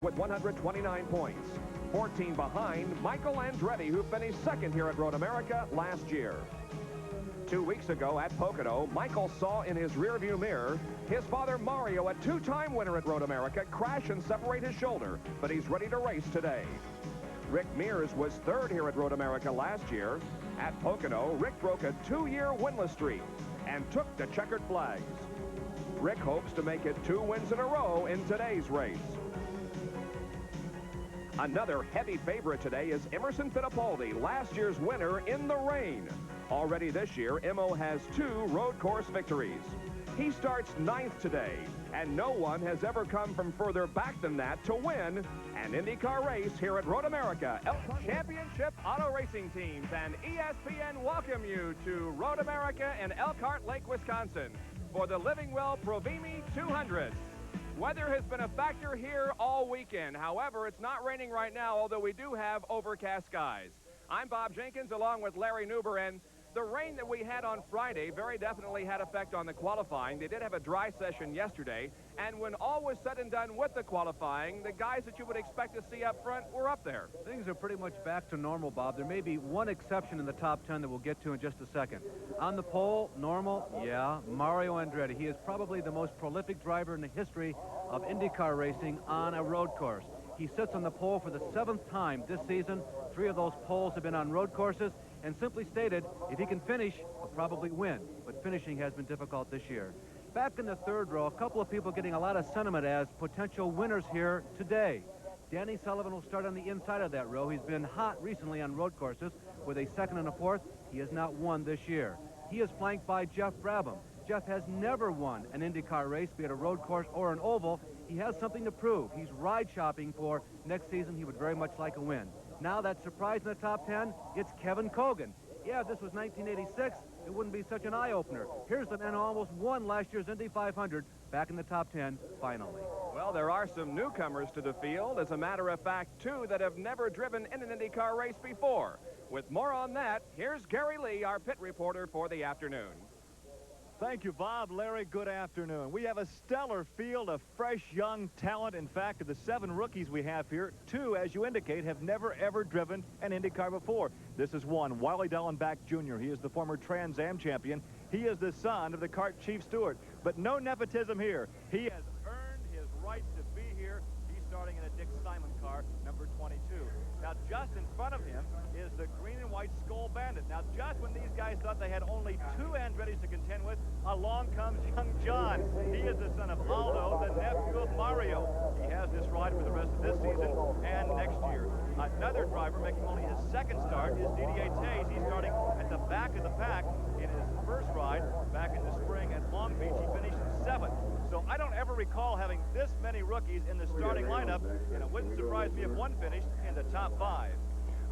with 129 points. 14 behind Michael Andretti, who finished second here at Road America last year. 2 weeks ago at Pocono, Michael saw in his rearview mirror his father Mario, a two-time winner at Road America, crash and separate his shoulder, but he's ready to race today. Rick Mears was third here at Road America last year. At Pocono, Rick broke a 2-year winless streak and took the checkered flags. Rick hopes to make it 2 wins in a row in today's race. Another heavy favorite today is Emerson Fittipaldi, last year's winner in the rain. Already this year, Emo has 2 road course victories. He starts 9th today, and no one has ever come from further back than that to win an IndyCar race here at Road America. Elkhart Championship Auto Racing Teams and ESPN welcome you to Road America in Elkhart Lake, Wisconsin for the Living Well Provimi 200. Weather has been a factor here all weekend. However, it's not raining right now, although we do have overcast skies. I'm Bob Jenkins along with Larry Nuber, and the rain that we had on Friday very definitely had effect on the qualifying. They did have a dry session yesterday, and when all was said and done with the qualifying, the guys that you would expect to see up front were up there. Things are pretty much back to normal, Bob. There may be one exception in the top 10 that we'll get to in just a second. On the pole, normal, yeah, Mario Andretti. He is probably the most prolific driver in the history of IndyCar racing on a road course. He sits on the pole for the 7th time this season. 3 of those poles have been on road courses. And simply stated, if he can finish, he'll probably win. But finishing has been difficult this year. Back in the 3rd row, a couple of people getting a lot of sentiment as potential winners here today. Danny Sullivan will start on the inside of that row. He's been hot recently on road courses with a 2nd and a 4th. He has not won this year. He is flanked by Jeff Brabham. Jeff has never won an IndyCar race, be it a road course or an oval. He has something to prove. He's ride shopping for next season. He would very much like a win. Now that surprise in the top 10, it's Kevin Kogan. Yeah, if this was 1986, it wouldn't be such an eye-opener. Here's the man who almost won last year's Indy 500, back in the top 10, finally. Well, there are some newcomers to the field. As a matter of fact, 2 that have never driven in an IndyCar race before. With more on that, here's Gary Lee, our pit reporter for the afternoon. Thank you, Bob. Larry, good afternoon. We have a stellar field of fresh, young talent. In fact, of the 7 rookies we have here, 2, as you indicate, have never, ever driven an IndyCar before. This is one, Wiley Dellenbach Jr. He is the former Trans Am champion. He is the son of the kart chief steward. But no nepotism here. He has earned his right to be here. He's starting in a Dick Simon car, number 22. Now, just in front of him is the green and white Skull Bandit. Now, just when these guys thought they had only 2 Andrettis to contend with, along comes young John. He is the son of Aldo, the nephew of Mario. He has this ride for the rest of this season and next year. Another driver making only his 2nd start is Didier Tays. He's starting at the back of the pack in his first ride back in the spring at Long Beach. He finished 7th. So I don't ever recall having this many rookies in the starting lineup, and it wouldn't surprise me if one finished in the top 5.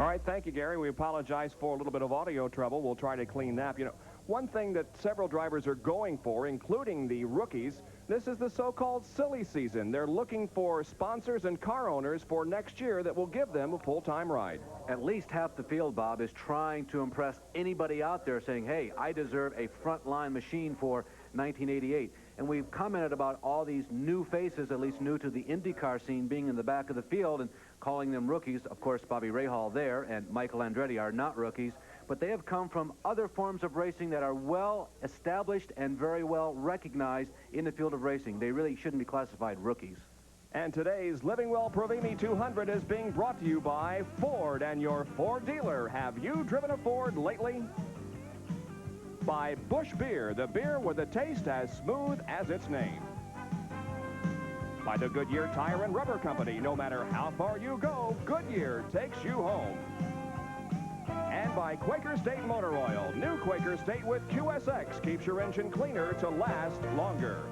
All right, thank you, Gary. We apologize for a little bit of audio trouble. We'll try to clean that up. You know, one thing that several drivers are going for, including the rookies, this is the so-called silly season. They're looking for sponsors and car owners for next year that will give them a full-time ride. At least half the field, Bob, is trying to impress anybody out there saying, hey, I deserve a front-line machine for 1988. And we've commented about all these new faces, at least new to the IndyCar scene, being in the back of the field and calling them rookies. Of course, Bobby Rahal there and Michael Andretti are not rookies, but they have come from other forms of racing that are well established and very well recognized in the field of racing. They really shouldn't be classified rookies. And today's Living Well Provimi 200 is being brought to you by Ford and your Ford dealer. Have you driven a Ford lately? By Busch Beer, the beer with a taste as smooth as its name. By the Goodyear Tire and Rubber Company, no matter how far you go, Goodyear takes you home. And by Quaker State Motor Oil, new Quaker State with QSX keeps your engine cleaner to last longer.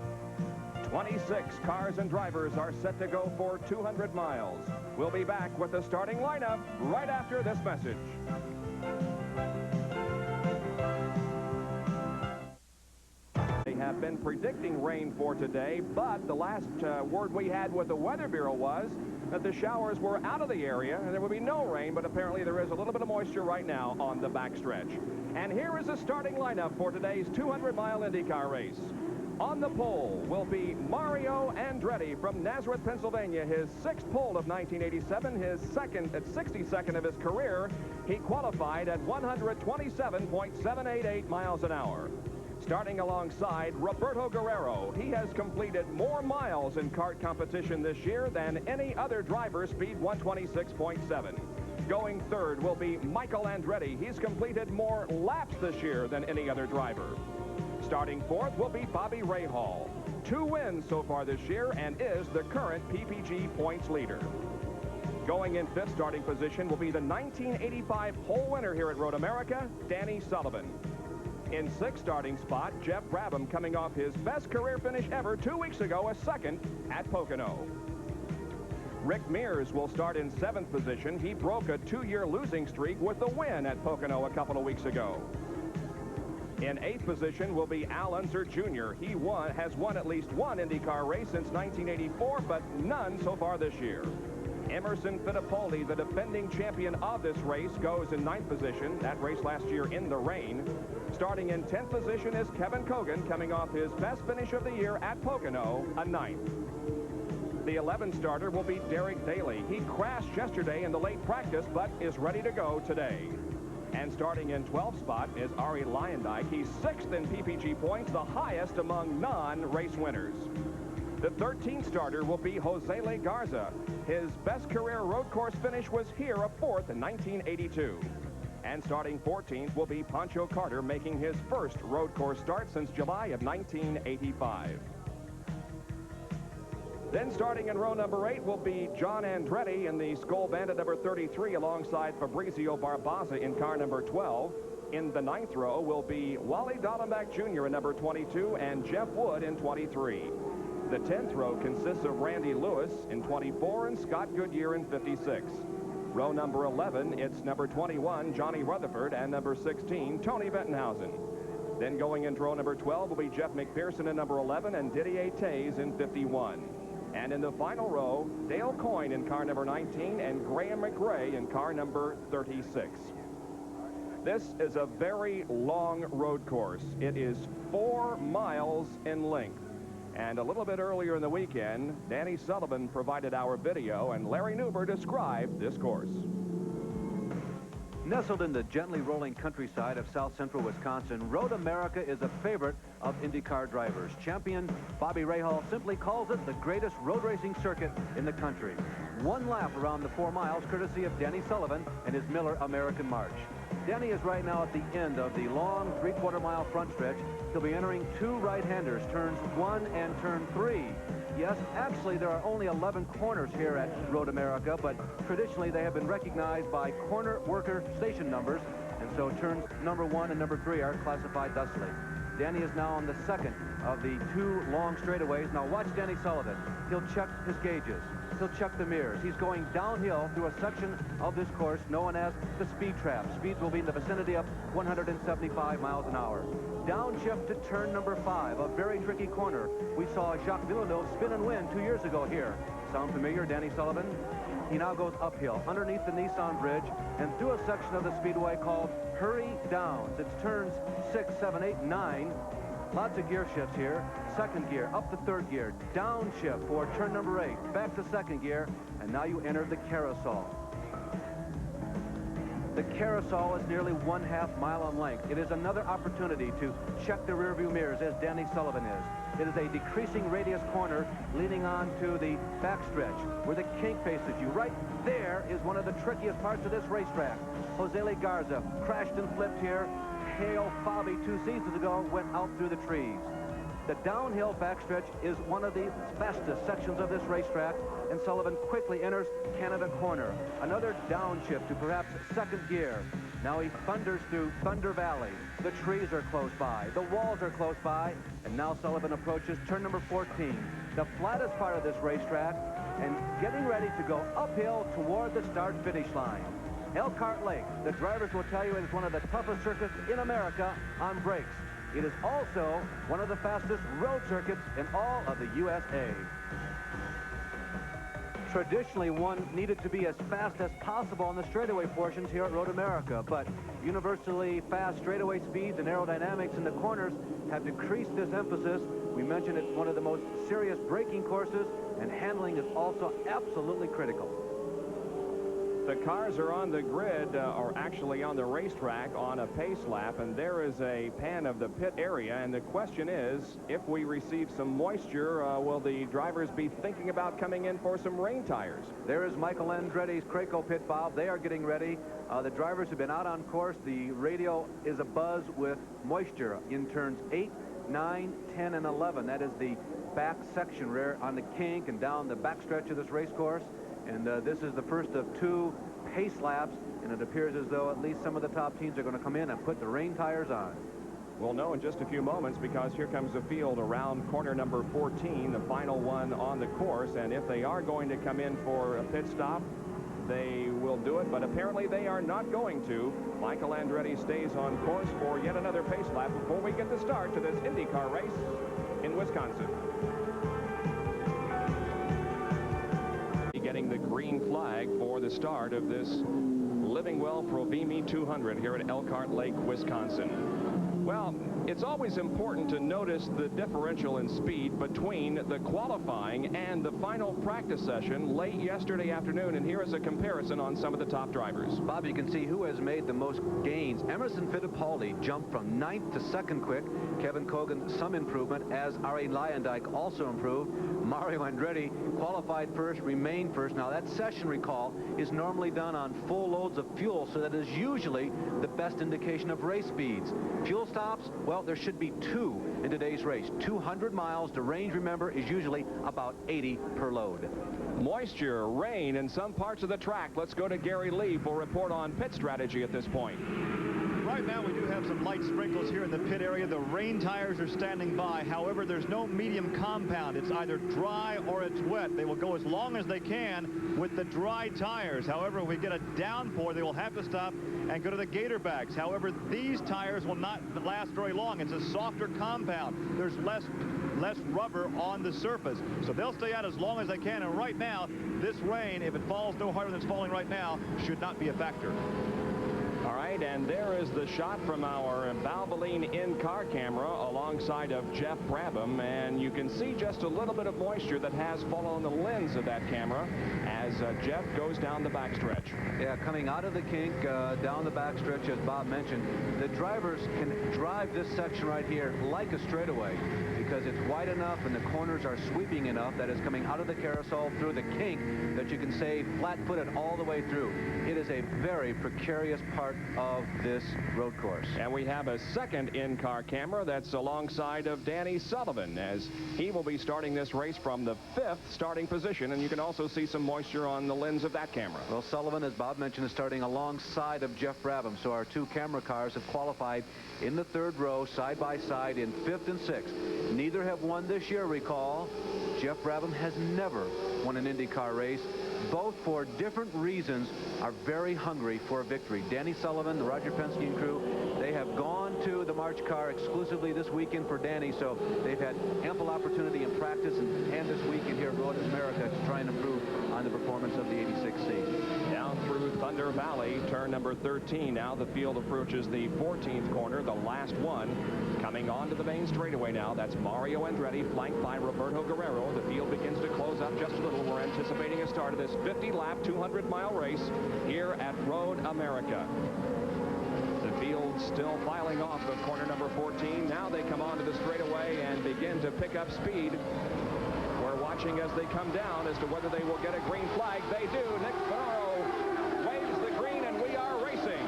26 cars and drivers are set to go for 200 miles. We'll be back with the starting lineup right after this message. They have been predicting rain for today, but the last word we had with the Weather Bureau was that the showers were out of the area and there would be no rain, but apparently there is a little bit of moisture right now on the backstretch. And here is the starting lineup for today's 200-mile IndyCar race. On the pole will be Mario Andretti from Nazareth, Pennsylvania. His 6th pole of 1987, his second at 62nd of his career. He qualified at 127.788 miles an hour. Starting alongside Roberto Guerrero, he has completed more miles in kart competition this year than any other driver, speed 126.7. Going third will be Michael Andretti. He's completed more laps this year than any other driver. Starting fourth will be Bobby Rahal. 2 wins so far this year and is the current PPG points leader. Going in fifth starting position will be the 1985 pole winner here at Road America, Danny Sullivan. In sixth starting spot, Jeff Brabham coming off his best career finish ever 2 weeks ago, a second at Pocono. Rick Mears will start in 7th position. He broke a 2-year losing streak with the win at Pocono a couple of weeks ago. In 8th position will be Al Unser Jr. He has won at least one IndyCar race since 1984, but none so far this year. Emerson Fittipaldi, the defending champion of this race, goes in 9th position. That race last year in the rain. Starting in 10th position is Kevin Kogan, coming off his best finish of the year at Pocono, a 9th. The 11th starter will be Derek Daly. He crashed yesterday in the late practice, but is ready to go today. And starting in 12th spot is Ari Luyendyk. He's 6th in PPG points, the highest among non-race winners. The 13th starter will be Jose Garza. His best career road course finish was here, a 4th in 1982. And starting 14th will be Pancho Carter, making his first road course start since July of 1985. Then starting in row number 8 will be John Andretti in the Skull Bandit number 33 alongside Fabrizio Barbaza in car number 12. In the 9th row will be Wally Dallenbach Jr. in number 22 and Jeff Wood in 23. The 10th row consists of Randy Lewis in 24 and Scott Goodyear in 56. Row number 11, it's number 21, Johnny Rutherford, and number 16, Tony Bettenhausen. Then going into row number 12 will be Jeff McPherson in number 11 and Didier Tays in 51. And in the final row, Dale Coyne in car number 19 and Graham McRae in car number 36. This is a very long road course. It is 4 miles in length. And a little bit earlier in the weekend, Danny Sullivan provided our video, and Larry Newber described this course. Nestled in the gently rolling countryside of south central Wisconsin, Road America is a favorite of IndyCar drivers. Champion Bobby Rahal simply calls it the greatest road racing circuit in the country. 1 lap around the 4 miles, courtesy of Danny Sullivan and his Miller American March. Danny is right now at the end of the long 3/4 mile front stretch. He'll be entering 2 right-handers, turns 1 and turn 3. Yes, actually, there are only 11 corners here at Road America, but traditionally they have been recognized by corner worker station numbers, and so turns number 1 and number 3 are classified thusly. Danny is now on the 2nd of the 2 long straightaways. Now watch Danny Sullivan. He'll check his gauges. He'll check the mirrors. He's going downhill through a section of this course known as the speed trap. Speeds will be in the vicinity of 175 miles an hour. Downshift to turn number 5, a very tricky corner. We saw Jacques Villeneuve spin and win 2 years ago here. Sound familiar, Danny Sullivan? He now goes uphill underneath the Nissan Bridge and through a section of the speedway called Hurry Downs. It's turns 6, 7, 8, 9. Lots of gear shifts here. 2nd gear, up to 3rd gear. Downshift for turn number 8. Back to 2nd gear, and now you enter the carousel. The carousel is nearly 1/2 mile in length. It is another opportunity to check the rearview mirrors, as Danny Sullivan is. It is a decreasing radius corner leading on to the backstretch where the kink faces you. Right there is one of the trickiest parts of this racetrack. Jose Garza crashed and flipped here. Hail Bobby 2 seasons ago went out through the trees. The downhill backstretch is one of the fastest sections of this racetrack, and Sullivan quickly enters Canada Corner. Another downshift to perhaps 2nd gear. Now he thunders through Thunder Valley. The trees are close by. The walls are close by. And now Sullivan approaches turn number 14, the flattest part of this racetrack, and getting ready to go uphill toward the start-finish line. Elkhart Lake, the drivers will tell you, it is one of the toughest circuits in America on brakes. It is also one of the fastest road circuits in all of the USA. Traditionally, one needed to be as fast as possible on the straightaway portions here at Road America, but universally fast straightaway speeds and aerodynamics in the corners have decreased this emphasis We mentioned it's one of the most serious braking courses, and handling is also absolutely critical. The cars are on the grid, or actually on the racetrack on a pace lap, and there is a pan of the pit area, and the question is, if we receive some moisture, will the drivers be thinking about coming in for some rain tires? There is Michael Andretti's Craco pit, Bob. They are getting ready. The drivers have been out on course. The radio is abuzz with moisture in turns 8, 9, 10, and 11. That is the back section there on the kink and down the back stretch of this race course. And this is the first of 2 pace laps, and it appears as though at least some of the top teams are going to come in and put the rain tires on. We'll know in just a few moments, because here comes the field around corner number 14, the final one on the course. And if they are going to come in for a pit stop, they will do it, but apparently they are not going to. Michael Andretti stays on course for yet another pace lap before we get the start to this IndyCar race in Wisconsin. Getting the green flag for the start of this Living Well Provimi 200 here at Elkhart Lake, Wisconsin. Well, it's always important to notice the differential in speed between the qualifying and the final practice session late yesterday afternoon, and here is a comparison on some of the top drivers. Bob, you can see who has made the most gains. Emerson Fittipaldi jumped from 9th to 2nd quick. Kevin Cogan, some improvement, as Arie Luyendyk also improved. Mario Andretti qualified first, remained first. Now, that session, recall, is normally done on full loads of fuel, so that is usually the best indication of race speeds. Fuel stops, well, there should be 2 in today's race. 200 miles. The range, remember, is usually about 80 per load. Moisture, rain in some parts of the track. Let's go to Gary Lee for a report on pit strategy at this point. Right now, we do have some light sprinkles here in the pit area. The rain tires are standing by. However, there's no medium compound. It's either dry or it's wet. They will go as long as they can with the dry tires. However, if we get a downpour, they will have to stop and go to the gator bags. However, these tires will not last very long. It's a softer compound. There's less rubber on the surface. So they'll stay out as long as they can. And right now, this rain, if it falls no harder than it's falling right now, should not be a factor. All right, and there is the shot from our Valvoline in-car camera alongside of Jeff Brabham, and you can see just a little bit of moisture that has fallen on the lens of that camera as Jeff goes down the backstretch. Yeah, coming out of the kink, down the backstretch, as Bob mentioned, the drivers can drive this section right here like a straightaway, because it's wide enough and the corners are sweeping enough that is coming out of the carousel through the kink that you can stay flat-footed all the way through. It is a very precarious part of this road course. And we have a second in-car camera that's alongside of Danny Sullivan, as he will be starting this race from the 5th starting position, and you can also see some moisture on the lens of that camera. Well, Sullivan, as Bob mentioned, is starting alongside of Jeff Brabham, so our 2 camera cars have qualified in the 3rd row, side by side, in 5th and 6th. Neither have won this year, recall. Jeff Brabham has never won an IndyCar race. Both, for different reasons, are very hungry for a victory. Danny Sullivan, the Roger Penske crew, they have gone to the March car exclusively this weekend for Danny, so they've had ample opportunity in practice and this weekend here at Road America to try and improve on the performance of the 86C. Down through Thunder Valley, turn number 13. Now the field approaches the 14th corner, the last one. Coming onto the main straightaway now, that's Mario Andretti, flanked by Roberto Guerrero. The field begins to close up just a little. We're anticipating a start of this 50-lap, 200-mile race here at Road America. The field still filing off of corner number 14. Now they come onto the straightaway and begin to pick up speed. We're watching as they come down as to whether they will get a green flag. They do. Nick Spadaro waves the green, and we are racing.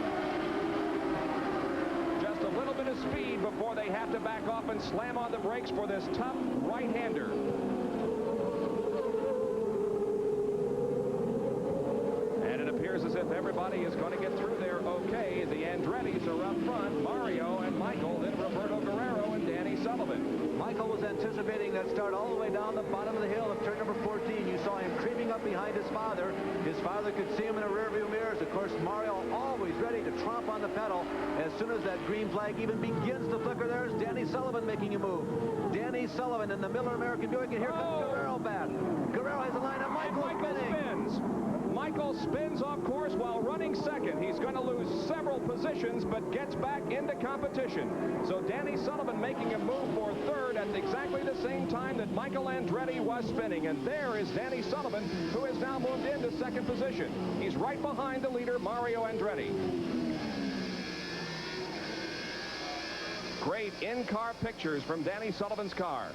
Just a little bit of speed before they have to back off and slam on the brakes for this tough right-hander. And it appears as if everybody is going to get through there okay. The Andrettis are up front, Mario and Michael, then Roberto Guerrero and Danny Sullivan. Michael was anticipating that start all the way down the bottom of the hill of turn number 14. You saw him creeping up behind his father. His father could see him in a rearview mirrors. Of course, Mario always ready to tromp on the pedal. As soon as that green flag even begins to flicker, there's Danny Sullivan making a move. Danny Sullivan in the Miller American Buick, and here comes Guerrero back. Guerrero has a line, and Michael spins. Michael spins off course while running second. He's going to lose several positions, but gets back into competition. So Danny Sullivan making a move for third at exactly the same time that Michael Andretti was spinning. And there is Danny Sullivan, who has now moved into second position. He's right behind the leader, Mario Andretti. Great in-car pictures from Danny Sullivan's car.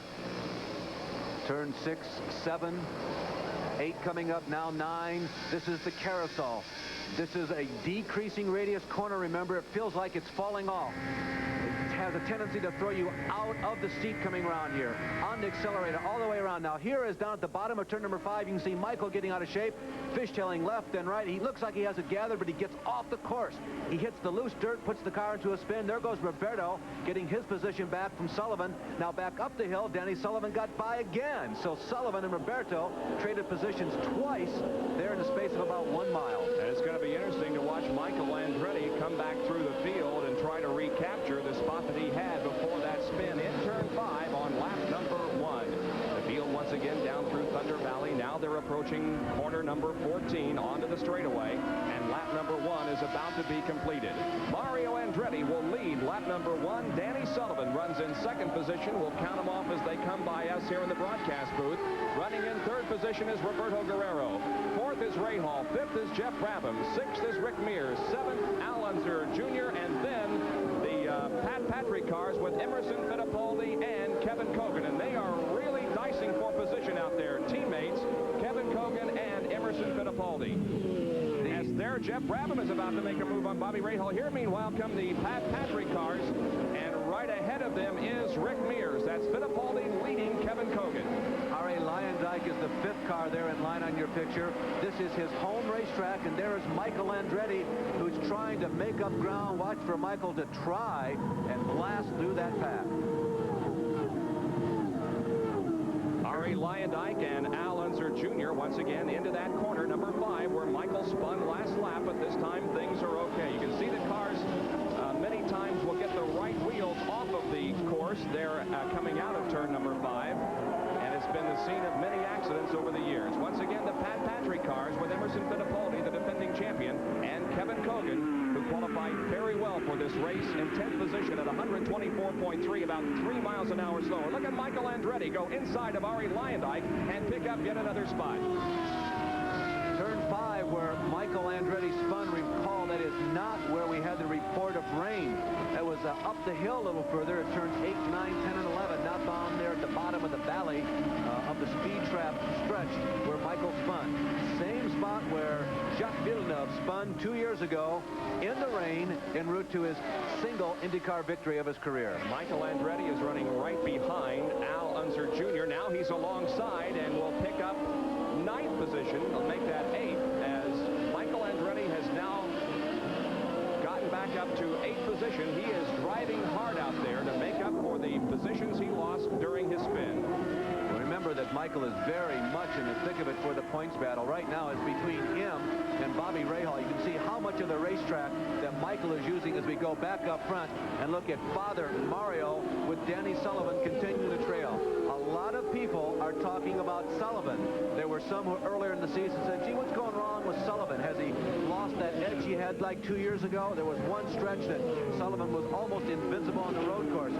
Turn 6, 7, 8 coming up now, 9. This is the carousel. This is a decreasing radius corner. Remember, it feels like it's falling off. It has a tendency to throw you out of the seat coming around here, on the accelerator, all the way around. Now, here is down at the bottom of turn number 5. You can see Michael getting out of shape, fishtailing left and right. He looks like he has it gathered, but he gets off the course. He hits the loose dirt, puts the car into a spin. There goes Roberto, getting his position back from Sullivan. Now back up the hill, Danny Sullivan got by again. So Sullivan and Roberto traded positions twice there in the space of about 1 mile. And it's going to be interesting to watch Michael Andretti come back through the field and try to recapture the spot that he had before that spin in turn 5 on lap number 1. The field once again down through Thunder Valley. Now they're approaching corner number 14 onto the straightaway, and lap number 1 is about to be completed. Mario Andretti will lead lap number 1. Danny Sullivan runs in second position. We'll count them off as they come by us here in the broadcast booth. Running in third position is Roberto Guerrero. Fourth is Ray Hall. Fifth is Jeff Brabham. Sixth is Rick Mears. Seventh, Al Unser Jr. And then the Pat Patrick cars with Emerson Fittipaldi and Kevin Kogan. And they are really dicing for position out there. Teammates, Kevin Kogan and Emerson Fittipaldi. As there, Jeff Brabham is about to make a move on Bobby Rahal. Here, meanwhile, come the Pat Patrick cars. And right ahead of them is Rick Mears. That's Fittipaldi leading Kevin Kogan. R.A. Lyondike is the 5th car there in line on your picture. This is his home racetrack, and there is Michael Andretti, who's trying to make up ground. Watch for Michael to try and blast through that path. R.A. Lyondike and Al Unser Jr. once again into that corner number 5 where Michael spun last lap, but this time things are okay. You can see the cars many times will get the right wheels off of the course. They're coming out of turn number 5, and it's been the scene of many accidents over the years. Once again, the Pat Patrick cars with Emerson Fittipaldi, the defending champion, and Kevin Kogan, who qualified very well for this race in 10th position at 124.3, about 3 miles an hour slower. Look at Michael Andretti go inside of R.A. Lyondike and pick up yet another spot. Turn 5, where Michael Andretti spun. Recall, that is not where we had the report of rain. That was up the hill a little further at turns 8, 9, 10, and 11. Not down there at the bottom of the valley of the speed trap stretch where Michael spun. Same spot where Jacques Villeneuve spun 2 years ago in the rain en route to his single IndyCar victory of his career. Michael Andretti is running right behind Al Unser Jr. Now he's alongside and will pick up 9th position. He'll make that 8th as Michael Andretti has now gotten back up to 8th position. He is driving hard out there to make up for the positions he lost during his spin. Remember that Michael is very much in the thick of it for the points battle. Right now it's between him and Bobby Rahal. You can see how much of the racetrack that Michael is using as we go back up front and look at Father Mario with Danny Sullivan continuing the trail. A lot of people are talking about Sullivan. There were some who earlier in the season said, gee, what's going wrong with Sullivan? Has he lost that edge he had like 2 years ago? There was one stretch that Sullivan was almost invincible on the road courses.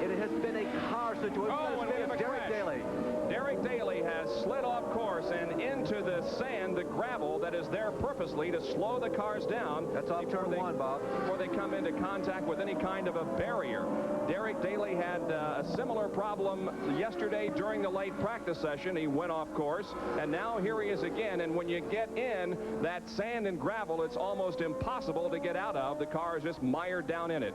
It has been a car situation. Oh, and we have a Derek crash. Daly. Derek Daly has slid off course and into the sand, the gravel that is there purposely to slow the cars down. That's off turn 1, Bob. Before they come into contact with any kind of a barrier. Derek Daly had a similar problem yesterday during the late practice session. He went off course, and now here he is again. And when you get in that sand and gravel, it's almost impossible to get out of. The car is just mired down in it.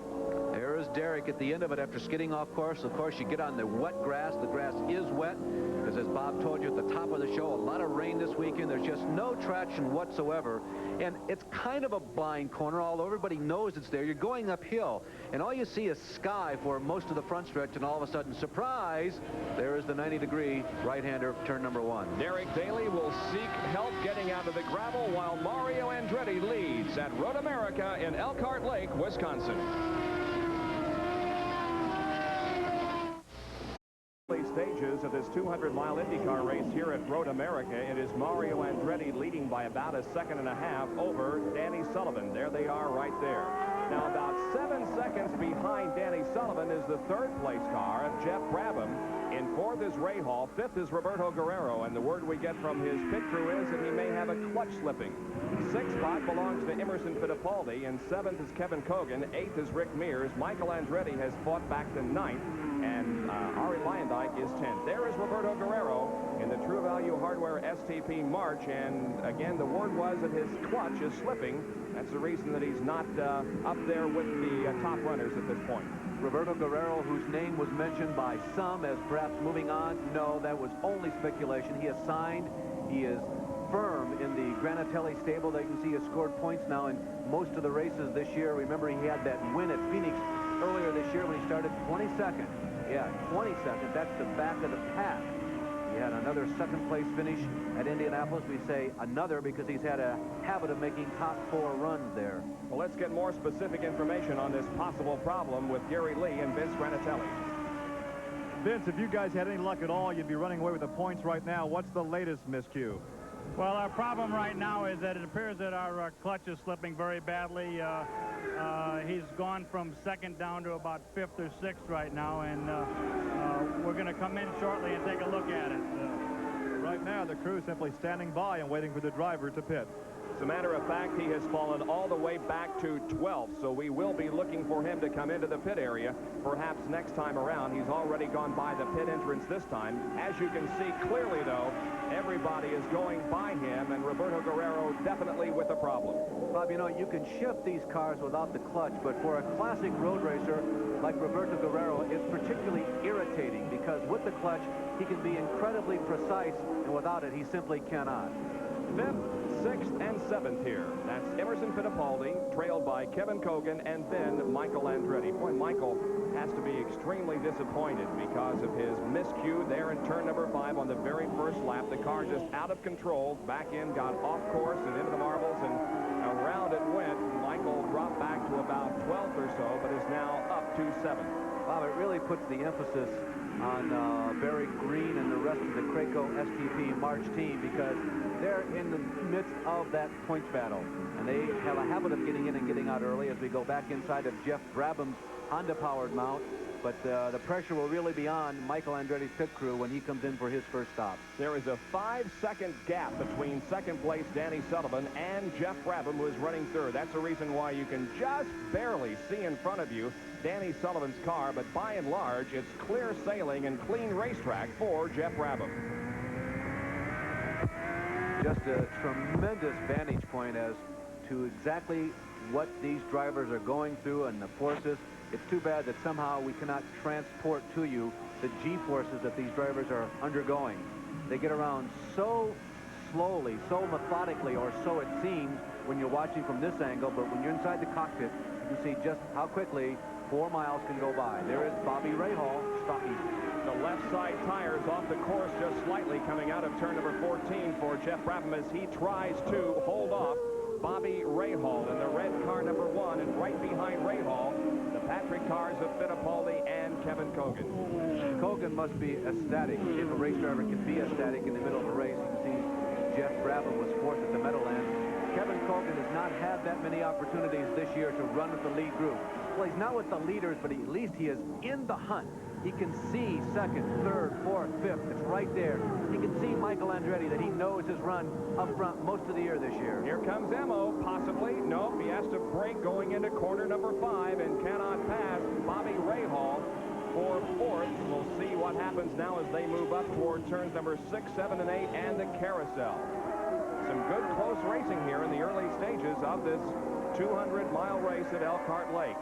There is Derek at the end of it after skidding off course. Of course, you get on the wet grass. The grass is wet because, as Bob told you at the top of the show, a lot of rain this weekend. There's just no traction whatsoever. And it's kind of a blind corner all over. Everybody knows it's there. You're going uphill, and all you see is sky for most of the front stretch, and all of a sudden, surprise, there is the 90-degree right-hander, turn number 1. Derek Daly will seek help getting out of the gravel while Mario Andretti leads at Road America in Elkhart Lake, Wisconsin. stages of this 200-mile IndyCar race here at Road America. It is Mario Andretti leading by about a second and a half over Danny Sullivan. There they are right there. Now, about 7 seconds behind Danny Sullivan is the third-place car, Jeff Brabham. In fourth is Ray Hall. Fifth is Roberto Guerrero, and the word we get from his pit crew is that he may have a clutch slipping. Sixth spot belongs to Emerson Fittipaldi, and seventh is Kevin Kogan. Eighth is Rick Mears. Michael Andretti has fought back to ninth, and Ari Leyendijk is 10th. There is Roberto Guerrero in the True Value Hardware STP March, and again, the word was that his clutch is slipping. That's the reason that he's not up there with the top runners at this point. Roberto Guerrero, whose name was mentioned by some as perhaps moving on. No, that was only speculation. He is signed. He is firm in the Granatelli stable. That you can see he has scored points now in most of the races this year. Remember, he had that win at Phoenix earlier this year when he started 22nd. Yeah, 22nd. That's the back of the pack. He had another second-place finish at Indianapolis. We say another because he's had a habit of making top 4 runs there. Well, let's get more specific information on this possible problem with Gary Lee and Vince Granatelli. Vince, if you guys had any luck at all, you'd be running away with the points right now. What's the latest miscue? Well, our problem right now is that it appears that our clutch is slipping very badly. He's gone from second down to about fifth or sixth right now, and we're going to come in shortly and take a look at it. Right now, the crew simply standing by and waiting for the driver to pit. As a matter of fact, he has fallen all the way back to 12th, so we will be looking for him to come into the pit area perhaps next time around. He's already gone by the pit entrance this time. As you can see clearly, though, everybody is going by him, and Roberto Guerrero definitely with a problem. Bob, you know, you can shift these cars without the clutch, but for a classic road racer like Roberto Guerrero, it's particularly irritating because with the clutch, he can be incredibly precise, and without it, he simply cannot. Fifth, sixth, and seventh here. That's Emerson Fittipaldi, trailed by Kevin Kogan, and then Michael Andretti. Boy, Michael has to be extremely disappointed because of his miscue there in turn number 5 on the very first lap. The car just out of control, back in, got off course and into the marbles, and around it went. Michael dropped back to about 12th or so, but is now up to 7th. Bob, it really puts the emphasis on Barry Green and the rest of the Craco STP March team because they're in the midst of that points battle. And they have a habit of getting in and getting out early as we go back inside of Jeff Brabham's Honda-powered mount. But the pressure will really be on Michael Andretti's pit crew when he comes in for his first stop. There is a 5-second gap between second place Danny Sullivan and Jeff Brabham, who is running third. That's the reason why you can just barely see in front of you Danny Sullivan's car, but by and large, it's clear sailing and clean racetrack for Jeff Brabham. Just a tremendous vantage point as to exactly what these drivers are going through and the forces. It's too bad that somehow we cannot transport to you the G-forces that these drivers are undergoing. They get around so slowly, so methodically, or so it seems when you're watching from this angle, but when you're inside the cockpit, you can see just how quickly 4 miles can go by. There is Bobby Rahal stalking. The left side tires off the course just slightly coming out of turn number 14 for Jeff Brabham as he tries to hold off Bobby Rahal in the red car number 1, and right behind Rahal, the Patrick cars of Fittipaldi and Kevin Kogan. Kogan must be ecstatic. If a race driver can be ecstatic in the middle of a race, you can see Jeff Brabham was fourth at the Meadowlands. Kevin Kogan has not had that many opportunities this year to run with the lead group. Well, he's not with the leaders, but at least he is in the hunt. He can see second, third, fourth, fifth. It's right there. He can see Michael Andretti that he knows his run up front most of the year this year. Here comes Emo, possibly. Nope, he has to brake going into corner number 5 and cannot pass Bobby Rahal for fourth. We'll see what happens now as they move up toward turns number 6, 7, and 8 and the carousel. Some good close racing here in the early stages of this 200-mile race at Elkhart Lake.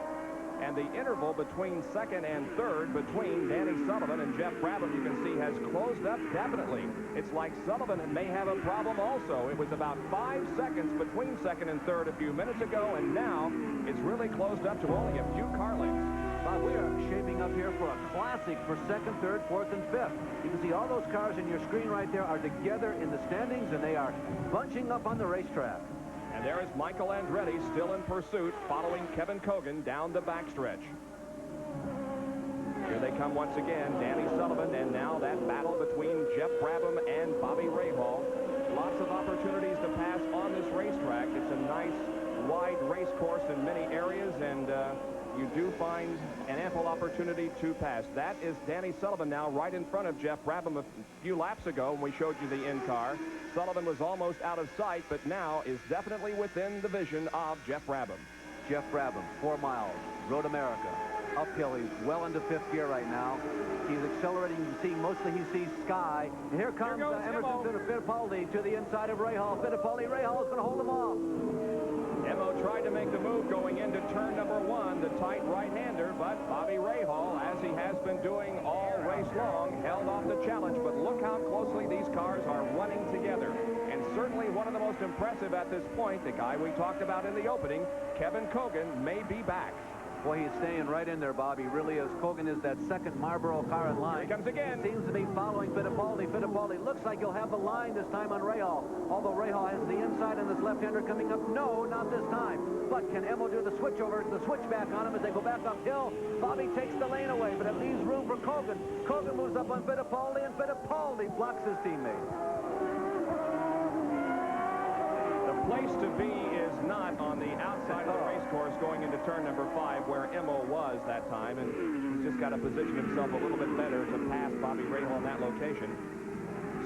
And the interval between second and third between Danny Sullivan and Jeff Brabham, you can see, has closed up definitely. It's like Sullivan may have a problem also. It was about 5 seconds between second and third a few minutes ago, and now it's really closed up to only a few car lengths. Bob, we are shaping up here for a classic for second, third, fourth, and fifth. You can see all those cars in your screen right there are together in the standings, and they are bunching up on the racetrack. And there is Michael Andretti still in pursuit, following Kevin Kogan down the backstretch. Here they come once again, Danny Sullivan, and now that battle between Jeff Brabham and Bobby Rahal. Lots of opportunities to pass on this racetrack. It's a nice, wide race course in many areas, and you do find an ample opportunity to pass. That is Danny Sullivan now right in front of Jeff Brabham a few laps ago when we showed you the in-car. Sullivan was almost out of sight, but now is definitely within the vision of Jeff Brabham. Jeff Brabham, 4 miles, Road America. Uphill, he's well into 5th gear right now. He's accelerating. You see, mostly he sees sky. And here comes Emerson Fittipaldi to the inside of Rahal. Fittipaldi, Rahal is going to hold him off. Emo tried to make the move going into turn number 1, the tight right-hander, but Bobby Rahal, as he has been doing all race long, held off the challenge. But look how closely these cars are running together. And certainly one of the most impressive at this point, the guy we talked about in the opening, Kevin Cogan, may be back. Boy, he's staying right in there, Bobby. Really is. Cogan is that second Marlboro car in line. Here he comes again. Seems to be following Fittipaldi. Fittipaldi looks like he'll have the line this time on Rahal. Although Rahal has the inside and this left-hander coming up. No, not this time. But can Emo do the switchover, the switchback on him as they go back uphill? Bobby takes the lane away, but it leaves room for Cogan. Cogan moves up on Fittipaldi, and Fittipaldi blocks his teammate. Place to be is not on the outside of the race course going into turn number 5 where Emo was that time, and he's just got to position himself a little bit better to pass Bobby Rahal in that location.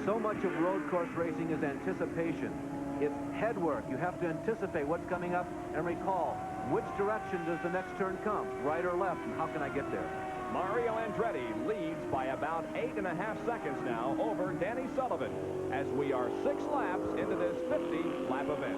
So much of road course racing is anticipation. It's head work. You have to anticipate what's coming up and recall which direction does the next turn come, right or left, and how can I get there? Mario Andretti leads by about 8.5 seconds now over Danny Sullivan as we are 6 laps into this 50-lap event.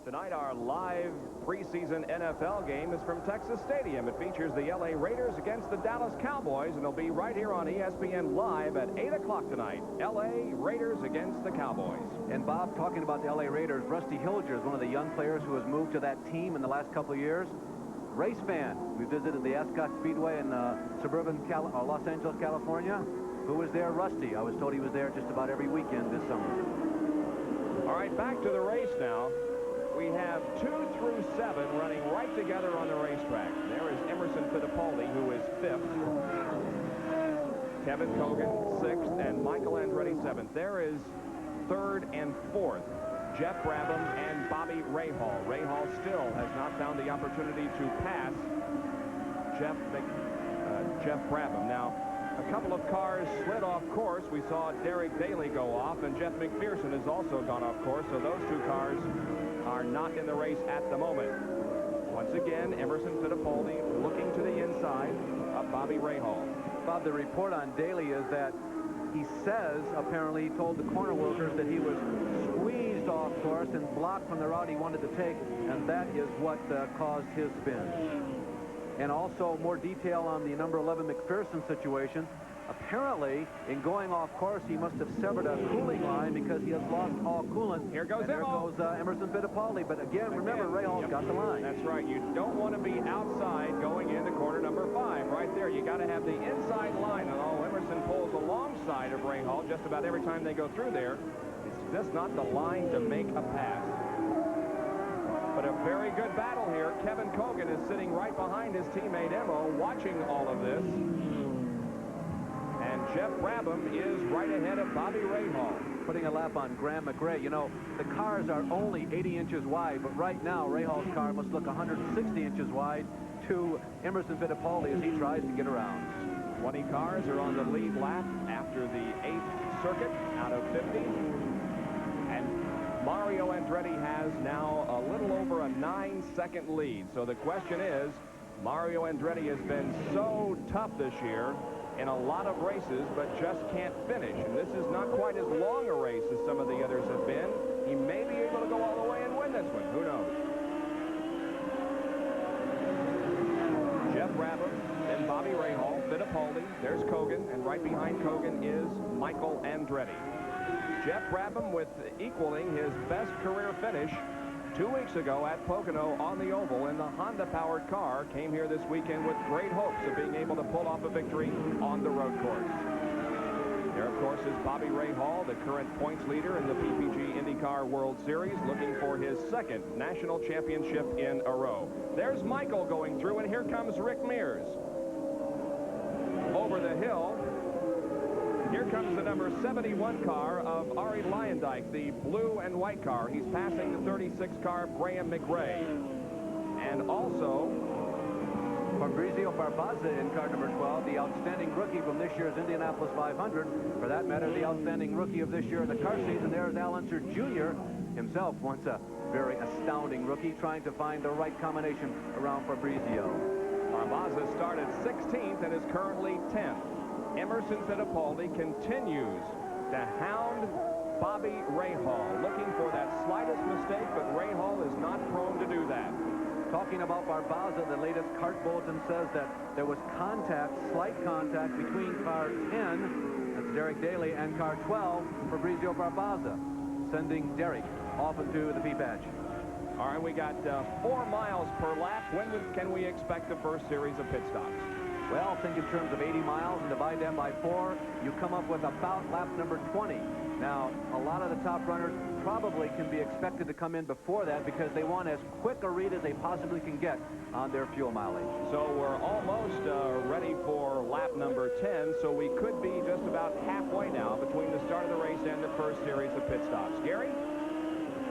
Tonight, our live preseason NFL game is from Texas Stadium. It features the LA Raiders against the Dallas Cowboys, and it'll be right here on ESPN Live at 8 o'clock tonight. LA Raiders against the Cowboys. And Bob, talking about the LA Raiders, Rusty Hilger is one of the young players who has moved to that team in the last couple of years. Race fan. We visited the Ascot Speedway in suburban Los Angeles, California. Who was there? Rusty. I was told he was there just about every weekend this summer. All right, back to the race now. We have 2 through 7 running right together on the racetrack. There is Emerson Fittipaldi, who is 5th. Kevin Cogan, 6th, and Michael Andretti, 7th. There is 3rd and 4th. Jeff Brabham and Bobby Rahal. Rahal still has not found the opportunity to pass Jeff Brabham. Now, a couple of cars slid off course. We saw Derek Daly go off, and Jeff McPherson has also gone off course, so those 2 cars are not in the race at the moment. Once again, Emerson Fittipaldi looking to the inside of Bobby Rahal. Bob, the report on Daly is that he says, apparently, he told the corner workers that he was squeezed off course and blocked from the route he wanted to take, and that is what caused his spin. And also more detail on the number 11 McPherson situation. Apparently, in going off course, he must have severed a cooling line because he has lost all coolant. Here goes Emerson Fittipaldi. But again, remember, Rahal's got the line. That's right. You don't want to be outside going into corner number 5. Right there, you got to have the inside line. And all Emerson pulls alongside of Rahal just about every time they go through there. It's just not the line to make a pass. But a very good battle here. Kevin Cogan is sitting right behind his teammate Emo, watching all of this. And Jeff Brabham is right ahead of Bobby Rahal. Putting a lap on Graham McRae. You know, the cars are only 80 inches wide, but right now Rahal's car must look 160 inches wide to Emerson Fittipaldi as he tries to get around. 20 cars are on the lead lap after the 8th circuit out of 50. And Mario Andretti has now a little over a 9-second lead. So the question is, Mario Andretti has been so tough this year in a lot of races, but just can't finish. And this is not quite as long a race as some of the others have been. He may be able to go all the way and win this one. Who knows? Jeff Brabham, then Bobby Rahal, Fittipaldi, there's Cogan, and right behind Cogan is Michael Andretti. Jeff Brabham with equaling his best career finish 2 weeks ago at Pocono on the oval in the Honda-powered car, came here this weekend with great hopes of being able to pull off a victory on the road course. There, of course, is Bobby Rahal, the current points leader in the PPG IndyCar World Series, looking for his second national championship in a row. There's Michael going through, and here comes Rick Mears. Over the hill, here comes the number 71 car of Arie Luyendyk, the blue and white car. He's passing the 36 car of Graham McRae. And also Fabrizio Barbaza in car number 12, the outstanding rookie from this year's Indianapolis 500. For that matter, the outstanding rookie of this year in the car season. There's Al Unser Jr. himself, once a very astounding rookie, trying to find the right combination around Fabrizio. Barbaza started 16th and is currently 10th. Emerson Fittipaldi continues to hound Bobby Rahal, looking for that slightest mistake, but Rahal is not prone to do that. Talking about Barbaza, the latest CART bulletin says that there was contact, slight contact, between car 10, that's Derek Daly, and car 12, Fabrizio Barbaza, sending Derek off into the P-patch. All right, we got 4 miles per lap. When can we expect the first series of pit stops? Well, think in terms of 80 miles and divide that by 4, you come up with about lap number 20. Now, a lot of the top runners probably can be expected to come in before that because they want as quick a read as they possibly can get on their fuel mileage. So we're almost ready for lap number 10, so we could be just about halfway now between the start of the race and the first series of pit stops. Gary?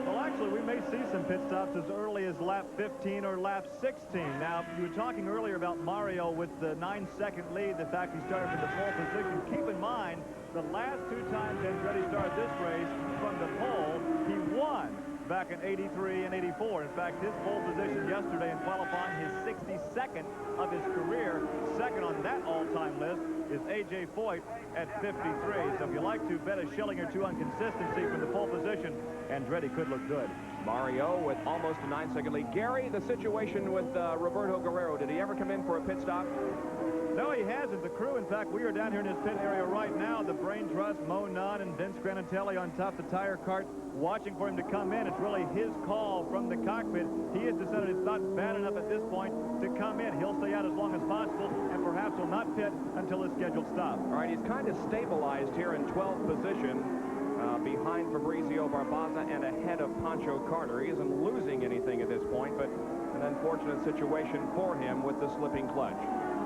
Well, actually, we may see some pit stops as early as lap 15 or lap 16. Now, you were talking earlier about Mario with the 9-second lead, the fact he started from the pole position. Keep in mind, the last 2 times Andretti started this race from the pole, he won back in 83 and 84. In fact, his pole position yesterday in qualifying, his 62nd of his career. Second on that all-time list is A.J. Foyt at 53. So if you like to bet a shilling or two on consistency from the pole position, Andretti could look good. Mario with almost a 9-second lead. Gary, the situation with Roberto Guerrero, did he ever come in for a pit stop? No, he hasn't. The crew, in fact, we are down here in this pit area right now. The Brain Trust, Mo Nunn, and Vince Granatelli on top of the tire cart watching for him to come in. It's really his call from the cockpit. He has decided it's not bad enough at this point to come in. He'll stay out as long as possible and perhaps will not pit until his scheduled stop. All right, he's kind of stabilized here in 12th position behind Fabrizio Barbaza and ahead of Pancho Carter. He isn't losing anything at this point, but an unfortunate situation for him with the slipping clutch.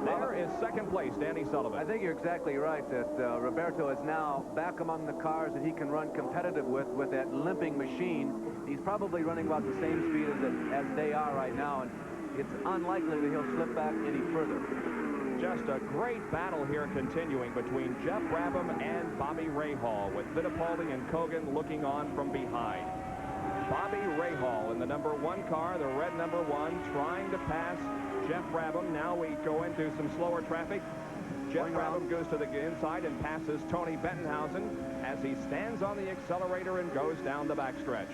There is second place, Danny Sullivan. I think you're exactly right that Roberto is now back among the cars that he can run competitive with that limping machine. He's probably running about the same speed as they are right now, and it's unlikely that he'll slip back any further. Just a great battle here continuing between Jeff Brabham and Bobby Rahal, with Fittipaldi and Kogan looking on from behind. Bobby Rahal in the number 1 car, the red number 1, trying to pass Jeff Brabham. Now we go into some slower traffic. Jeff Brabham goes to the inside and passes Tony Bettenhausen as he stands on the accelerator and goes down the backstretch.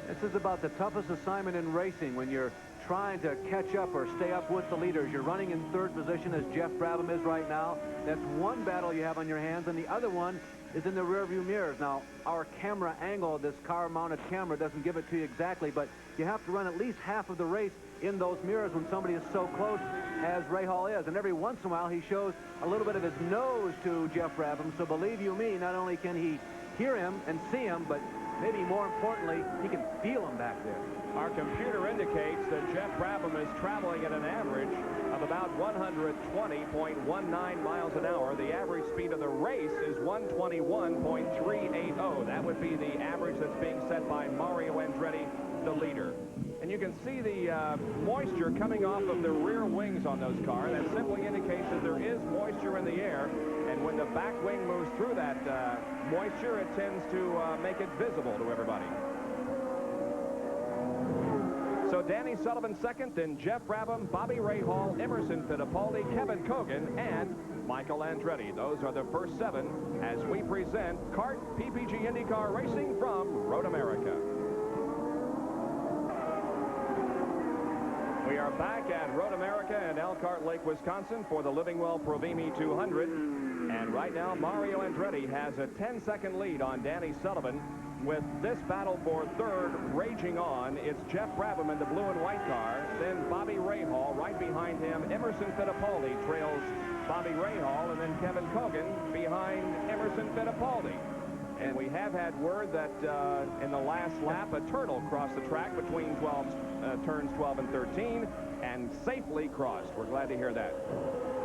This is about the toughest assignment in racing when you're trying to catch up or stay up with the leaders. You're running in 3rd position as Jeff Brabham is right now. That's one battle you have on your hands, and the other one is in the rearview mirrors. Now, our camera angle, this car-mounted camera, doesn't give it to you exactly, but you have to run at least half of the race in those mirrors when somebody is so close as Rahal is. And every once in a while, he shows a little bit of his nose to Jeff Brabham. So believe you me, not only can he hear him and see him, but maybe more importantly, he can feel him back there. Our computer indicates that Jeff Brabham is traveling at an average of about 120.19 miles an hour. The average speed of the race is 121.380. That would be the average that's being set by Mario Andretti, the leader. And you can see the moisture coming off of the rear wings on those cars. That simply indicates that there is moisture in the air. And when the back wing moves through that moisture, it tends to make it visible to everybody. So Danny Sullivan second, then Jeff Brabham, Bobby Rahal, Emerson Fittipaldi, Kevin Kogan, and Michael Andretti. Those are the first 7 as we present CART PPG IndyCar Racing from Road America. We are back at Road America in Elkhart Lake, Wisconsin for the Livingwell Provimi 200. And right now, Mario Andretti has a 10-second lead on Danny Sullivan. with this battle for third raging on. It's Jeff Brabham in the blue and white car. Then Bobby Rahal right behind him. Emerson Fittipaldi trails Bobby Rahal, and then Kevin Cogan behind Emerson Fittipaldi. And we have had word that in the last lap, a turtle crossed the track between turns 12 and 13 and safely crossed. We're glad to hear that.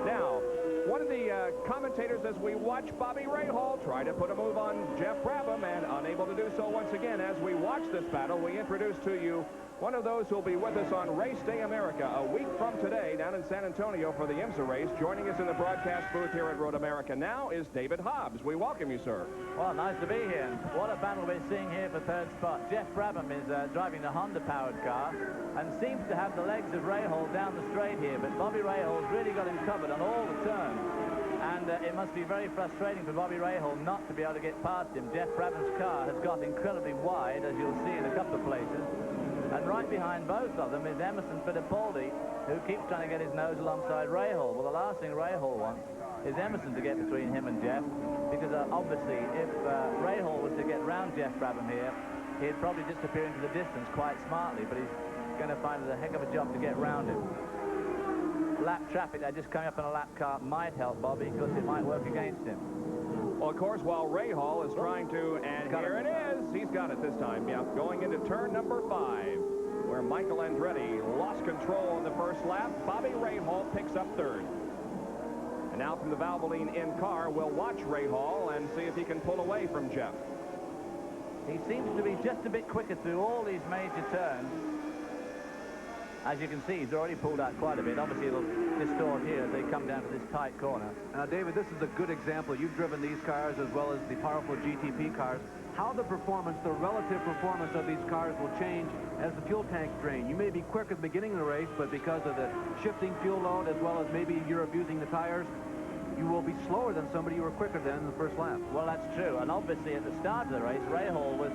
Now, one of the commentators, as we watch Bobby Rahal try to put a move on Jeff Brabham and unable to do so once again, as we watch this battle, we introduce to you one of those who will be with us on Race Day America a week from today down in San Antonio for the IMSA race. Joining us in the broadcast booth here at Road America now is David Hobbs. We welcome you, sir. Well, nice to be here. What a battle we're seeing here for third spot. Jeff Brabham is driving the Honda-powered car and seems to have the legs of Rahal down the straight here, but Bobby Rahal's really got him covered on all the turns. And it must be very frustrating for Bobby Rahal not to be able to get past him. Jeff Brabham's car has got incredibly wide, as you'll see in a couple of places. And right behind both of them is Emerson Fittipaldi, who keeps trying to get his nose alongside Rahal. Well, the last thing Rahal wants is Emerson to get between him and Jeff, because obviously if Rahal was to get round Jeff Brabham here, he'd probably disappear into the distance quite smartly, but he's going to find it a heck of a job to get round him. Lap traffic, they're just coming up in a lap car, might help Bobby, because it might work against him. Well, of course, while Rahal is trying to, and here it is, he's got it this time, yeah, going into turn number 5, where Michael Andretti lost control on the first lap. Bobby Rahal picks up third. And now from the Valvoline in car, we'll watch Rahal and see if he can pull away from Jeff. He seems to be just a bit quicker through all these major turns. As you can see, he's already pulled out quite a bit. Obviously, it'll distort here as they come down to this tight corner. Now, David, this is a good example. You've driven these cars as well as the powerful GTP cars. How the performance, the relative performance of these cars will change as the fuel tanks drain. You may be quick at the beginning of the race, but because of the shifting fuel load, as well as maybe you're abusing the tires, you will be slower than somebody you were quicker than in the first lap. Well, that's true. And obviously, at the start of the race, Rahal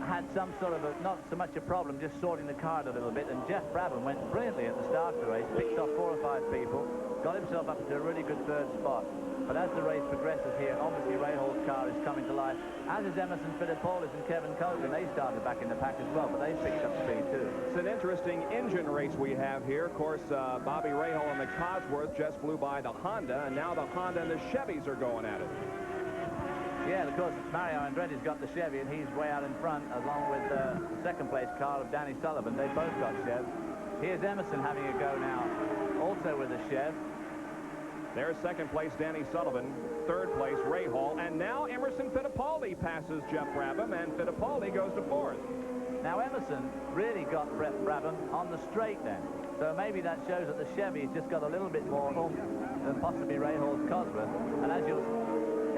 had some sort of not so much a problem, just sorting the car a little bit, and Jeff Brabham went brilliantly at the start of the race, picked off 4 or 5 people, got himself up to a really good third spot. But as the race progresses here, obviously Rahal's car is coming to life, as is Emerson Fittipaldi and Kevin Cogan. They started back in the pack as well, but they picked up speed too. It's an interesting engine race we have here. Of course, Bobby Rahal and the Cosworth just flew by the Honda, and now the Honda and the Chevys are going at it. Yeah, and of course, Mario Andretti's got the Chevy, and he's way out in front, along with the second-place car of Danny Sullivan. They both got Chevs. Here's Emerson having a go now, also with a Chev. There's second place Danny Sullivan, third place Rahal, and now Emerson Fittipaldi passes Jeff Brabham, and Fittipaldi goes to fourth. Now Emerson really got Brabham on the straight then, so maybe that shows that the Chevy's just got a little bit more oomph than possibly Rahal's Cosworth. And as you'll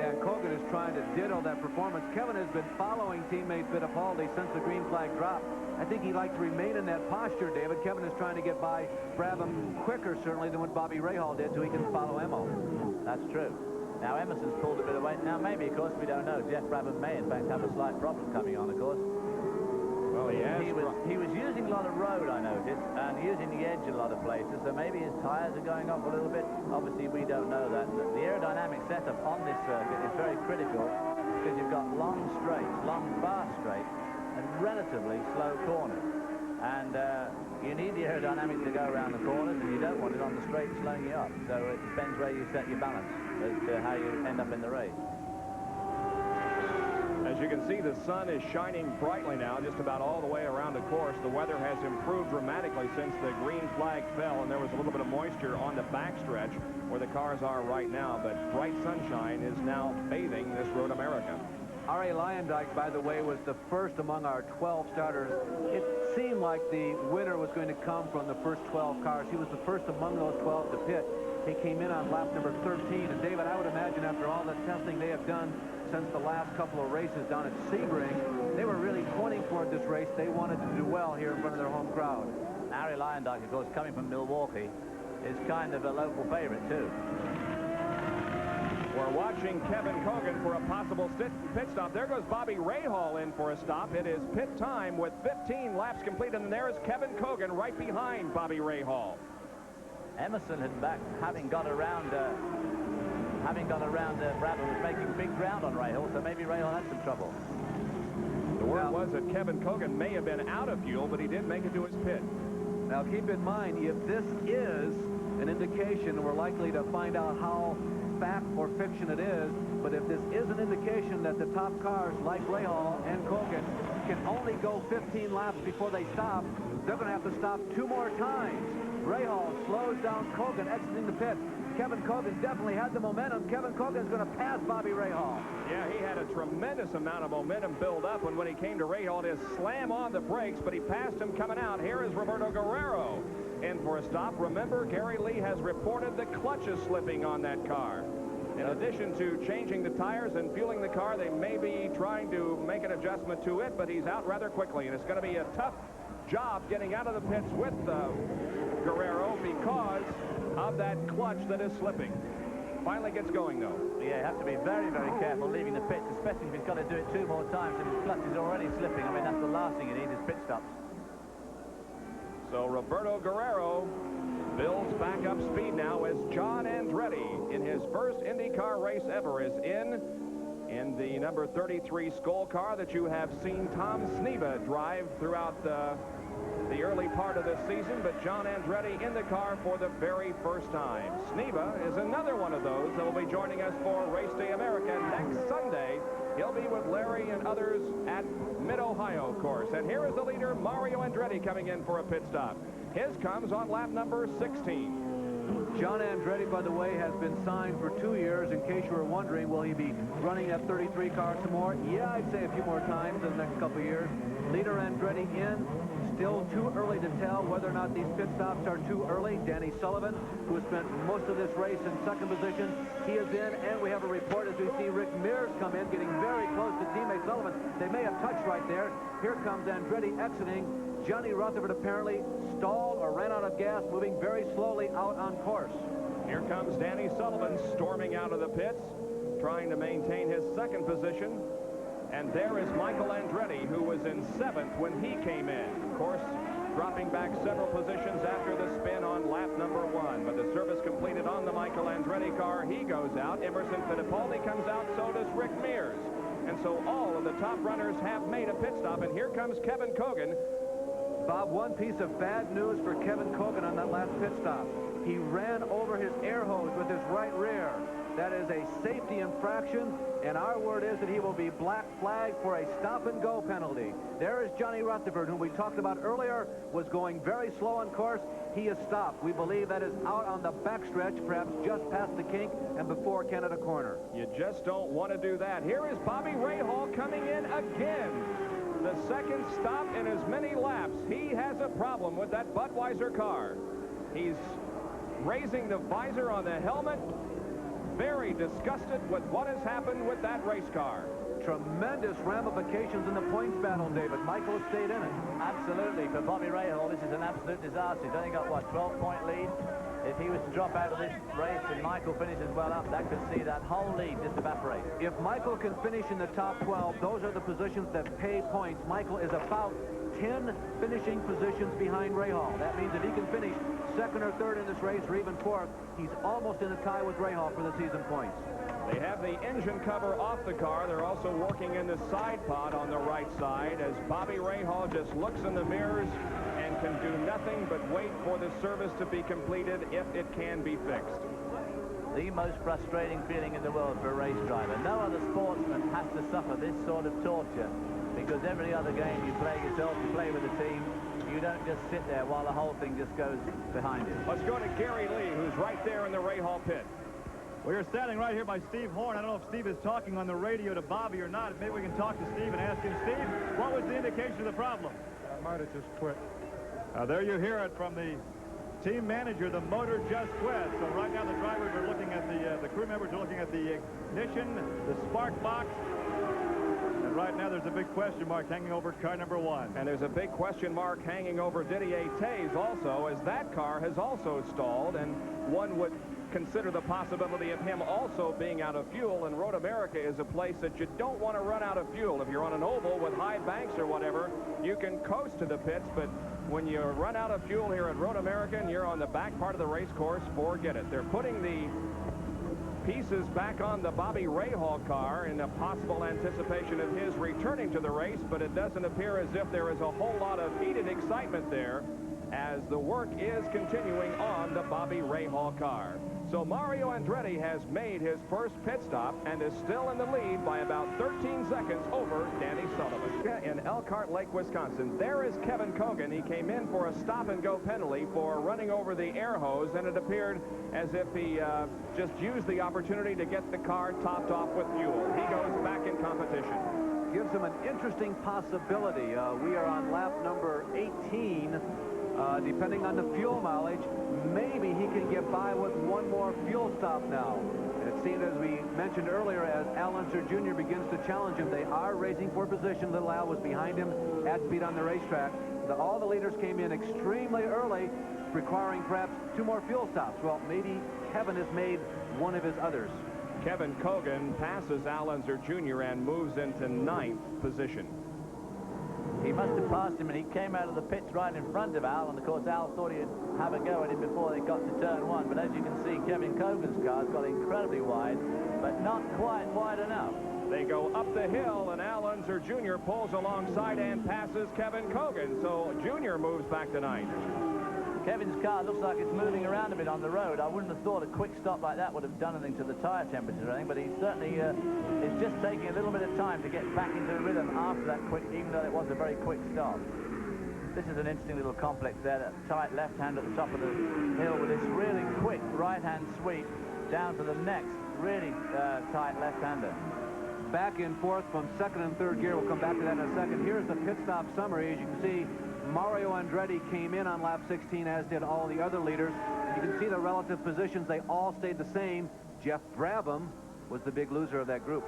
And Cogan is trying to ditto that performance. Kevin has been following teammate Fittipaldi since the green flag dropped. I think he'd like to remain in that posture, David. Kevin is trying to get by Brabham quicker, certainly, than what Bobby Rahal did, so he can follow Emo. That's true. Now Emerson's pulled a bit away. Now maybe, of course, we don't know. Jeff Brabham may, in fact, have a slight problem coming on, of course. Well, He was using a lot of road, I noticed, and using the edge in a lot of places, so maybe his tires are going off a little bit. Obviously, we don't know that. The aerodynamic setup on this circuit is very critical, because you've got long straights, long fast straights, and relatively slow corners. And you need the aerodynamics to go around the corners, and you don't want it on the straight slowing you up. So it depends where you set your balance as to how you end up in the race. As you can see, the sun is shining brightly now just about all the way around the course. The weather has improved dramatically since the green flag fell, and there was a little bit of moisture on the backstretch where the cars are right now, but bright sunshine is now bathing this Road America. R.A. Lyondike, by the way, was the first among our 12 starters. It seemed like the winner was going to come from the first 12 cars. He was the first among those 12 to pit. He came in on lap number 13. And, David, I would imagine after all the testing they have done since the last couple of races down at Sebring, they were really pointing toward this race. They wanted to do well here in front of their home crowd. Harry Lyondike, of course, coming from Milwaukee, is kind of a local favorite, too. We're watching Kevin Cogan for a possible pit stop. There goes Bobby Rahal in for a stop. It is pit time with 15 laps completed, and there's Kevin Cogan right behind Bobby Rahal. Emerson having got around Brabham, was making big ground on Rahal, so maybe Rahal had some trouble. The word was that Kevin Kogan may have been out of fuel, but he did make it to his pit. Now, keep in mind, if this is an indication, we're likely to find out how fact or fiction it is, but if this is an indication that the top cars, like Rahal and Kogan, can only go 15 laps before they stop, they're going to have to stop 2 more times. Rahal slows down Kogan exiting the pit. Kevin Kogan definitely had the momentum. Kevin Kogan is going to pass Bobby Rahal. Yeah, he had a tremendous amount of momentum build up, and when he came to Rahal, to slam on the brakes, but he passed him coming out. Here is Roberto Guerrero in for a stop. Remember, Gary Lee has reported the clutches slipping on that car. In addition to changing the tires and fueling the car, they may be trying to make an adjustment to it, but he's out rather quickly, and it's going to be a tough job getting out of the pits with Guerrero because of that clutch that is slipping. Finally gets going, though. Yeah, you have to be very, very careful leaving the pits, especially if he's got to do it 2 more times and his clutch is already slipping. I mean, that's the last thing he needs is pit stops. So Roberto Guerrero builds back up speed now as John Andretti, in his first IndyCar race ever, is in the number 33 Skoal car that you have seen Tom Sneva drive throughout the early part of this season, but John Andretti in the car for the very first time. Sneva is another one of those that will be joining us for Race Day America next Sunday. He'll be with Larry and others at Mid-Ohio course. And here is the leader, Mario Andretti, coming in for a pit stop. His comes on lap number 16. John Andretti, by the way, has been signed for 2 years. In case you were wondering, will he be running that 33 car some more? Yeah, I'd say a few more times in the next couple of years. Leader Andretti in. Still too early to tell whether or not these pit stops are too early. Danny Sullivan, who has spent most of this race in second position, he is in, and we have a report as we see Rick Mears come in, getting very close to teammate Sullivan. They may have touched right there. Here comes Andretti exiting. Johnny Rutherford apparently stalled or ran out of gas, moving very slowly out on course. Here comes Danny Sullivan storming out of the pits, trying to maintain his second position. And there is Michael Andretti, who was in 7th when he came in. Of course, dropping back several positions after the spin on lap number 1. But the service completed on the Michael Andretti car. He goes out. Emerson Fittipaldi comes out. So does Rick Mears. And so all of the top runners have made a pit stop. And here comes Kevin Kogan. Bob, one piece of bad news for Kevin Kogan on that last pit stop. He ran over his air hose with his right rear. That is a safety infraction, and our word is that he will be black flagged for a stop-and-go penalty. There is Johnny Rutherford, whom we talked about earlier, was going very slow on course. He is stopped. We believe that is out on the backstretch, perhaps just past the kink and before Canada Corner. You just don't want to do that. Here is Bobby Rahal coming in again. The second stop in as many laps. He has a problem with that Budweiser car. He's raising the visor on the helmet. Very disgusted with what has happened with that race car. Tremendous ramifications in the points battle, David. Michael stayed in it. Absolutely. For Bobby Rahal, this is an absolute disaster. He's only got, what, 12-point lead? If he was to drop out of this race and Michael finishes well up, that could see that whole lead just evaporate. If Michael can finish in the top 12, those are the positions that pay points. Michael is about 10 finishing positions behind Rahal. That means if he can finish second or third in this race, or even fourth, he's almost in a tie with Rahal for the season points. They have the engine cover off the car. They're also working in the side pod on the right side as Bobby Rahal just looks in the mirrors and can do nothing but wait for the service to be completed if it can be fixed. The most frustrating feeling in the world for a race driver. No other sportsman has to suffer this sort of torture, because every other game you play yourself, you play with a team, you don't just sit there while the whole thing just goes behind you. Let's go to Gary Lee, who's right there in the Rahal pit. We're standing right here by Steve Horn. I don't know if Steve is talking on the radio to Bobby or not. Maybe we can talk to Steve and ask him, Steve, what was the indication of the problem? I might have just quit. There you hear it from the team manager. The motor just quit. So right now the drivers are looking at the crew members are looking at the ignition, the spark box. And right now there's a big question mark hanging over car number 1. And there's a big question mark hanging over Didier Tays also, as that car has also stalled, and one would consider the possibility of him also being out of fuel. And Road America is a place that you don't want to run out of fuel. If you're on an oval with high banks or whatever, you can coast to the pits, but when you run out of fuel here at Road America and you're on the back part of the race course, forget it. They're putting the pieces back on the Bobby Rahal car in a possible anticipation of his returning to the race, but it doesn't appear as if there is a whole lot of heated excitement there as the work is continuing on the Bobby Rahal car. So Mario Andretti has made his first pit stop and is still in the lead by about 13 seconds over Danny Sullivan. In Elkhart Lake, Wisconsin, there is Kevin Cogan. He came in for a stop-and-go penalty for running over the air hose, and it appeared as if he just used the opportunity to get the car topped off with fuel. He goes back in competition. Gives him an interesting possibility. We are on lap number 18. Depending on the fuel mileage, maybe he can get by with one more fuel stop now. And it seemed, as we mentioned earlier, as Al Unser Jr. begins to challenge him, they are racing for position. Little Al was behind him at speed on the racetrack. All the leaders came in extremely early, requiring perhaps 2 more fuel stops. Well, maybe Kevin has made one of his others. Kevin Cogan passes Al Unser Jr. and moves into 9th position. He must have passed him, and he came out of the pits right in front of Al, and of course Al thought he'd have a go at him before they got to turn 1. But as you can see, Kevin Cogan's car's got incredibly wide, but not quite wide enough. They go up the hill, and Al Unser Jr. pulls alongside and passes Kevin Cogan. So Jr. moves back to 9th. Kevin's car looks like it's moving around a bit on the road. I wouldn't have thought a quick stop like that would have done anything to the tire temperature or anything, but he certainly is just taking a little bit of time to get back into the rhythm after that quick, even though it was a very quick stop. This is an interesting little complex there, that tight left hand at the top of the hill with this really quick right-hand sweep down to the next really tight left-hander. Back and forth from 2nd and 3rd gear. We'll come back to that in a second. Here's the pit stop summary. As you can see, Mario Andretti came in on lap 16, as did all the other leaders. You can see the relative positions. They all stayed the same. Jeff Brabham was the big loser of that group.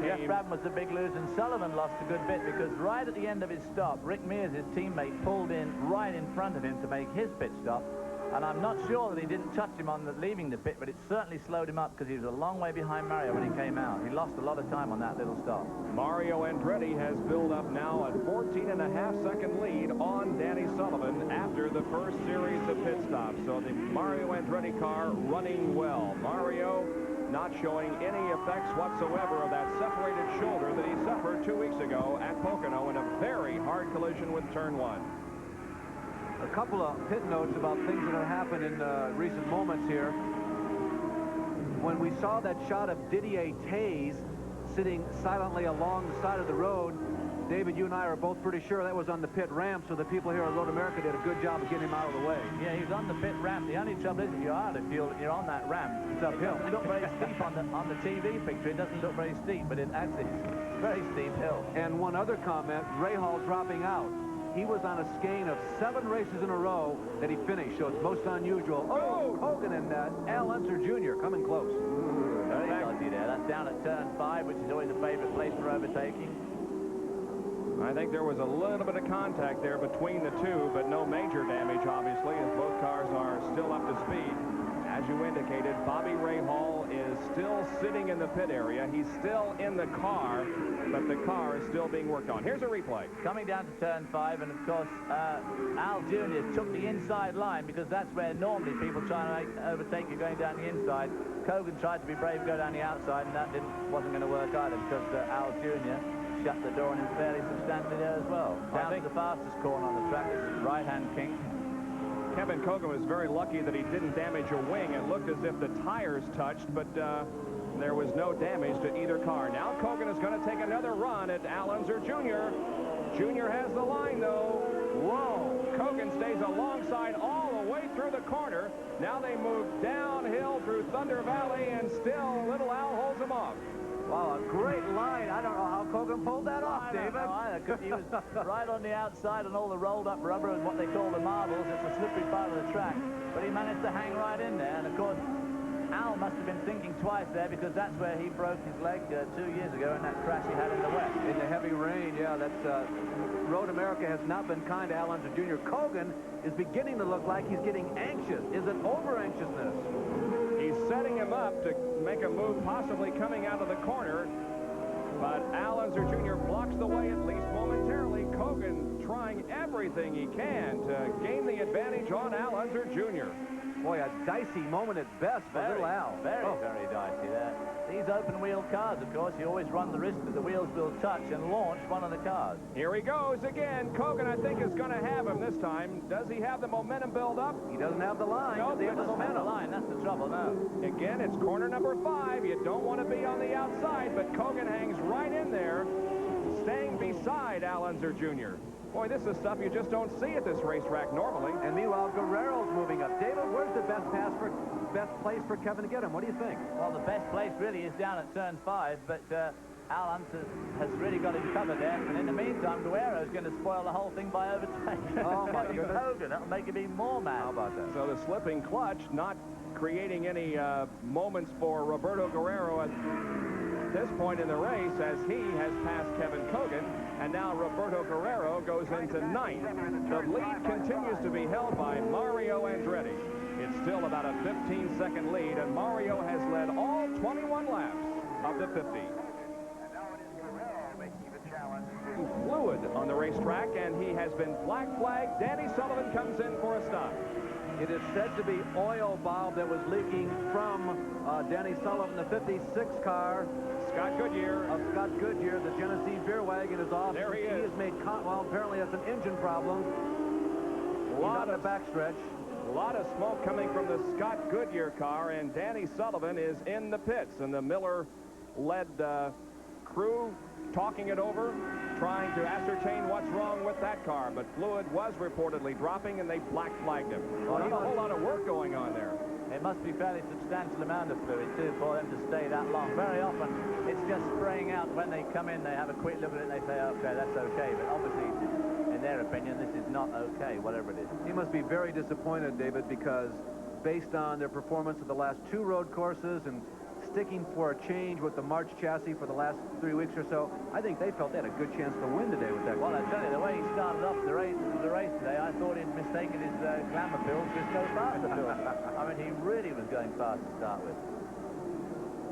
Jeff Brabham was the big loser, and Sullivan lost a good bit because right at the end of his stop, Rick Mears, his teammate, pulled in right in front of him to make his pit stop. And I'm not sure that he didn't touch him on leaving the pit, but it certainly slowed him up because he was a long way behind Mario when he came out. He lost a lot of time on that little stop. Mario Andretti has built up now a 14.5-second lead on Danny Sullivan after the first series of pit stops. So the Mario Andretti car running well. Mario not showing any effects whatsoever of that separated shoulder that he suffered 2 weeks ago at Pocono in a very hard collision with turn 1. A couple of pit notes about things that have happened in recent moments here. When we saw that shot of Didier Taze sitting silently along the side of the road, David, you and I are both pretty sure that was on the pit ramp, so the people here at Road America did a good job of getting him out of the way. Yeah, he was on the pit ramp. The only trouble is if you're out of fuel and you're on that ramp, it's uphill. It doesn't look very steep on the TV picture. It doesn't look very steep, but it actually is a very steep hill. And one other comment, Rahal dropping out. He was on a skein of 7 races in a row that he finished, so it's most unusual. Oh, Hogan and Al Unser Jr. coming close. Very dodgy there. That's down at turn 5, which is always a favorite place for overtaking. I think there was a little bit of contact there between the two, but no major damage, obviously, as both cars are still up to speed. As you indicated, Bobby Rahal is still sitting in the pit area. He's still in the car, but the car is still being worked on. Here's a replay. Coming down to turn 5, and of course, Al Jr. took the inside line because that's where normally people try to overtake you going down the inside. Cogan tried to be brave, go down the outside, and that wasn't going to work either because Al Jr. shut the door on him fairly substantially there as well. Down to the fastest corner on the track, this right-hand kink. Kevin Cogan was very lucky that he didn't damage a wing. It looked as if the tires touched, but there was no damage to either car. Now Cogan is going to take another run at Al Unser Jr. Jr. has the line, though. Whoa! Cogan stays alongside all the way through the corner. Now they move downhill through Thunder Valley, and still little Al holds him off. Wow, a great line. I don't know how Cogan pulled that off, David. I don't know either, 'cause he was right on the outside and all the rolled-up rubber and what they call the marbles. It's a slippery part of the track. But he managed to hang right in there. And, of course, Al must have been thinking twice there because that's where he broke his leg 2 years ago in that crash he had in the wet. In the heavy rain, yeah, that's... Road America has not been kind to Al Unser Jr. Cogan is beginning to look like he's getting anxious. Is it over-anxiousness? He's setting him up to make a move possibly coming out of the corner, but Al Unser Jr. blocks the way at least momentarily. Cogan trying everything he can to gain the advantage on Al Unser Jr. Boy, a dicey moment at best for little Al. Very dicey there. These open-wheel cars, of course, you always run the risk that the wheels will touch and launch one of the cars. Here he goes again. Kogan, I think, is going to have him this time. Does he have the momentum build up? He doesn't have the line. Nope, Does he have the momentum? Line, that's the trouble now. Again, it's corner number 5. You don't want to be on the outside, but Kogan hangs right in there, staying beside Al Unser Jr. Boy, this is stuff you just don't see at this racetrack normally. And meanwhile, Guerrero's moving up. David, where's the best place for Kevin to get him? What do you think? Well, the best place really is down at turn 5, but Al Unser has really got him covered there. And in the meantime, Guerrero's going to spoil the whole thing by overtaking. Oh, my goodness. Hogan. That'll make him even more mad. How about that? So the slipping clutch not creating any moments for Roberto Guerrero at this point in the race, as he has passed Kevin Kogan, and now Roberto Guerrero goes into 9th. The lead continues to be held by Mario Andretti. It's still about a 15-second lead, and Mario has led all 21 laps of the 50. Fluid on the racetrack, and he has been black flagged. Danny Sullivan comes in for a stop. It is said to be oil, Bob, that was leaking from Danny Sullivan, the 56 car. Scott Goodyear. Of Scott Goodyear. The Genesee beer wagon is off. There he is. He has made, well, apparently that's an engine problem. A lot of the backstretch. A lot of smoke coming from the Scott Goodyear car, and Danny Sullivan is in the pits, and the Miller-led crew talking it over, trying to ascertain what's wrong with that car. But fluid was reportedly dropping, and they black flagged him. Well, not a whole lot of work going on there. It must be fairly substantial amount of fluid, too, for them to stay that long. Very often, it's just spraying out. When they come in, they have a quick look at it, and they say, okay, that's okay. But obviously, in their opinion, this is not okay, whatever it is. He must be very disappointed, David, because based on their performance of the last 2 road courses and sticking for a change with the March chassis for the last 3 weeks or so, I think they felt they had a good chance to win today with that. Well, I tell you, the way he started off the race today, I thought he'd mistaken his glamour pills for his go faster pills. I mean, he really was going fast to start with.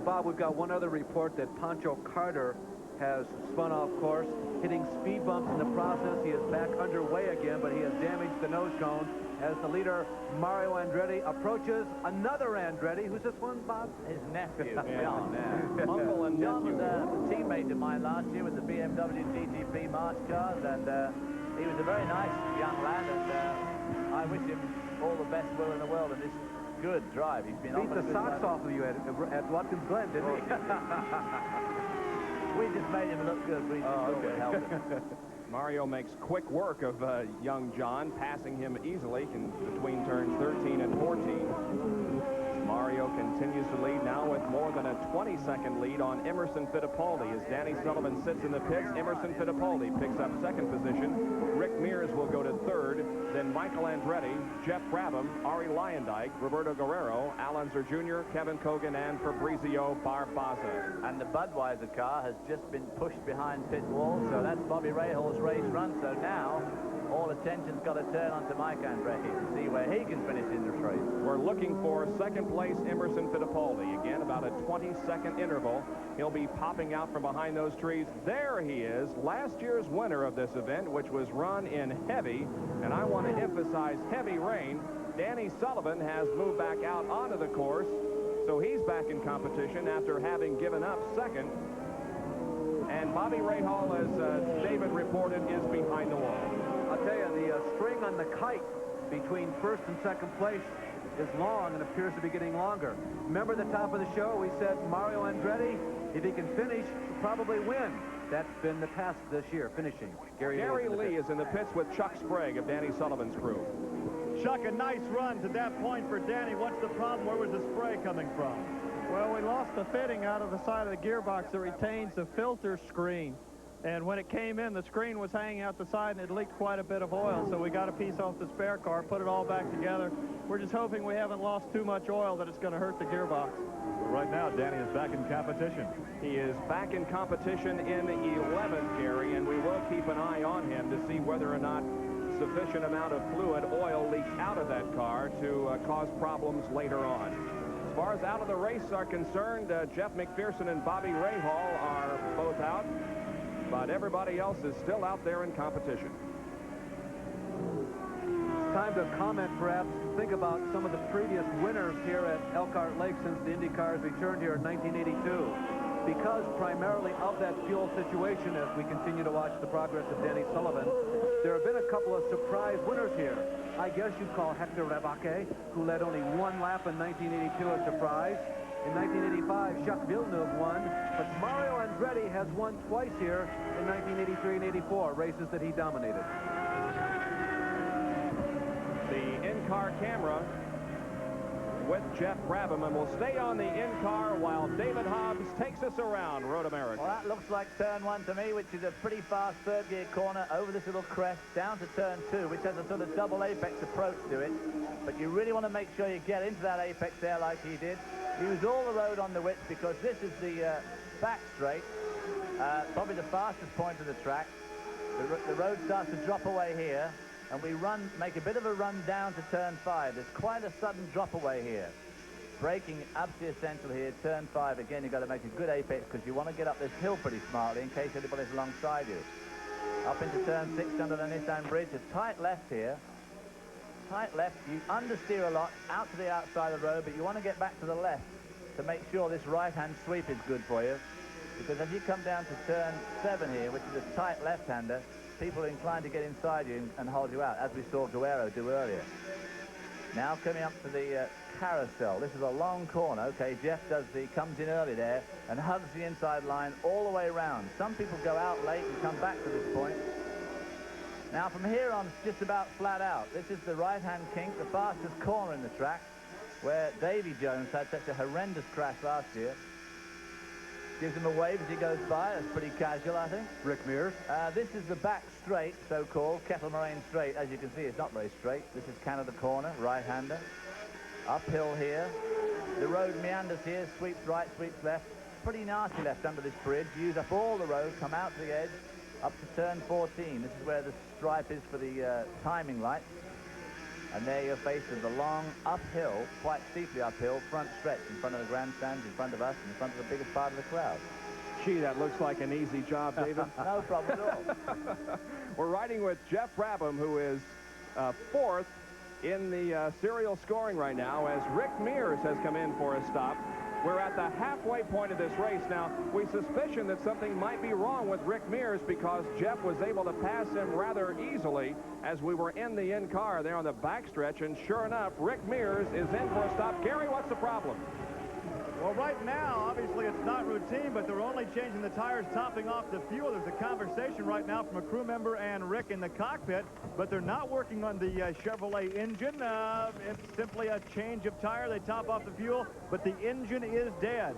Bob, we've got one other report that Pancho Carter has spun off course, hitting speed bumps in the process. He is back underway again, but he has damaged the nose cone as the leader, Mario Andretti, approaches another Andretti. Who's this one, Bob? His nephew, John. Uncle and John nephew. was a teammate of mine last year with the BMW GTP March cars, and he was a very nice young lad, and I wish him all the best will in the world in this good drive. He's been beat the socks off of you at Watkins Glen, didn't he? We just made him look good. We just thought we'd help him. Mario makes quick work of young John, passing him easily between turns 13 and 14. Mario continues to lead now with more than a 20-second lead on Emerson Fittipaldi. As Danny Sullivan sits in the pits, Emerson Fittipaldi picks up 2nd position. Rick Mears will go to 3rd. Then Michael Andretti, Jeff Brabham, Ari Leyendyke, Roberto Guerrero, Al Unser Jr., Kevin Kogan, and Fabrizio Barbaza. And the Budweiser car has just been pushed behind pit wall, so that's Bobby Rahall's race run. So now all attention's got to turn onto Mike Andretti to see where he can finish in this race. We're looking for 2nd place Emerson Fittipaldi. Again, about a 20-second interval. He'll be popping out from behind those trees. There he is, last year's winner of this event, which was run in heavy, and I want to emphasize heavy rain. Danny Sullivan has moved back out onto the course, so he's back in competition after having given up 2nd. And Bobby Rahal, as David reported, is behind the wall. I'll tell you, the string on the kite between 1st and 2nd place is long and appears to be getting longer. Remember at the top of the show, we said Mario Andretti, if he can finish, will probably win. That's been the task this year, finishing. Gary Lee is in the pits with Chuck Sprague of Danny Sullivan's crew. Chuck, a nice run to that point for Danny. What's the problem? Where was the spray coming from? Well, we lost the fitting out of the side of the gearbox that retains the filter screen. And when it came in, the screen was hanging out the side, and it leaked quite a bit of oil. So we got a piece off the spare car, put it all back together. We're just hoping we haven't lost too much oil that it's going to hurt the gearbox. Well, right now, Danny is back in competition. He is back in competition in 11th, Gary, and we will keep an eye on him to see whether or not sufficient amount of fluid oil leaks out of that car to cause problems later on. As far as out of the race are concerned, Jeff McPherson and Bobby Rahal are both out, but everybody else is still out there in competition. time to comment, perhaps, think about some of the previous winners here at Elkhart Lake since the Indy cars returned here in 1982. Because primarily of that fuel situation, as we continue to watch the progress of Danny Sullivan, there have been a couple of surprise winners here. I guess you'd call Hector Rebaque, who led only one lap in 1982, a surprise. In 1985, Jacques Villeneuve won, but Mario Andretti has won twice here in 1983 and 84, races that he dominated. The in-car camera with Jeff Brabham, and we'll stay on the in-car while David Hobbs takes us around Road America. Well, that looks like turn 1 to me, which is a pretty fast third-gear corner over this little crest down to turn 2, which has a sort of double apex approach to it. But you really want to make sure you get into that apex there like he did. Use all the road on the width because this is the back straight, probably the fastest point of the track. The road starts to drop away here, and we make a bit of a run down to turn 5. There's quite a sudden drop away here. Braking absolutely essential here. Turn 5, again, you've got to make a good apex because you want to get up this hill pretty smartly in case anybody's alongside you. Up into turn 6 under the Nissan bridge. A tight left here. Tight left. You understeer a lot out to the outside of the road, but you want to get back to the left to make sure this right-hand sweep is good for you. Because as you come down to turn 7 here, which is a tight left-hander, people are inclined to get inside you and hold you out, as we saw Guerrero do earlier. Now coming up to the carousel. This is a long corner. Okay, Jeff comes in early there and hugs the inside line all the way around. Some people go out late and come back to this point. Now from here on, it's just about flat out. This is the right-hand kink, the fastest corner in the track, where Davy Jones had such a horrendous crash last year. Gives him a wave as he goes by. That's pretty casual, I think. Rick Mears. This is the back straight, so-called, Kettle Moraine straight. As you can see, it's not very straight. This is Canada corner, right-hander. Uphill here. The road meanders here, sweeps right, sweeps left. Pretty nasty left under this bridge. Use up all the road, come out to the edge, up to turn 14. This is where the stripe is for the timing lights. And there you're faced with the long uphill, quite steeply uphill, front stretch in front of the grandstands, in front of us, in front of the biggest part of the crowd. Gee, that looks like an easy job, David. No problem at all. We're riding with Jeff Brabham, who is fourth in the serial scoring right now, as Rick Mears has come in for a stop. We're at the halfway point of this race now. We suspicion that something might be wrong with Rick Mears because Jeff was able to pass him rather easily as we were in the in-car there on the backstretch, and sure enough, Rick Mears is in for a stop. Gary, what's the problem? Well, right now, obviously, it's not routine, but they're only changing the tires, topping off the fuel. There's a conversation right now from a crew member and Rick in the cockpit, but they're not working on the Chevrolet engine. It's simply a change of tire. They top off the fuel, but the engine is dead.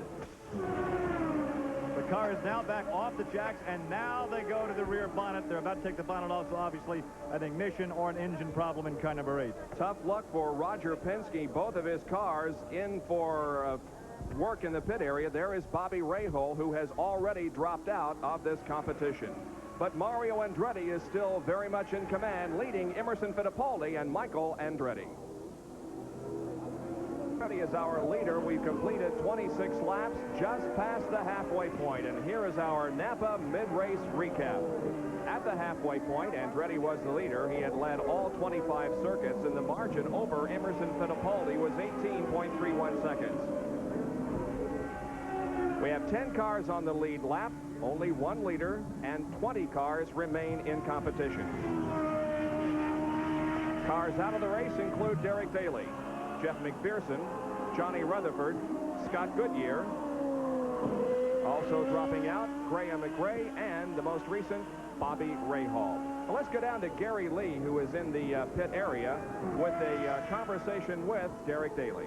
The car is now back off the jacks, and now they go to the rear bonnet. They're about to take the bonnet off, so obviously an ignition or an engine problem in car number 8. Tough luck for Roger Penske. Both of his cars in for work in the pit area. There is Bobby Rahal, who has already dropped out of this competition. But Mario Andretti is still very much in command, leading Emerson Fittipaldi and Michael Andretti. Andretti is our leader. We've completed 26 laps, just past the halfway point. And here is our Napa mid-race recap. At the halfway point, Andretti was the leader. He had led all 25 circuits, and the margin over Emerson Fittipaldi was 18.31 seconds. We have 10 cars on the lead lap, only one leader, and 20 cars remain in competition. Cars out of the race include Derek Daly, Jeff McPherson, Johnny Rutherford, Scott Goodyear. Also dropping out, Graham McRae, and the most recent, Bobby Rahal. Well, let's go down to Gary Lee, who is in the pit area, with a conversation with Derek Daly.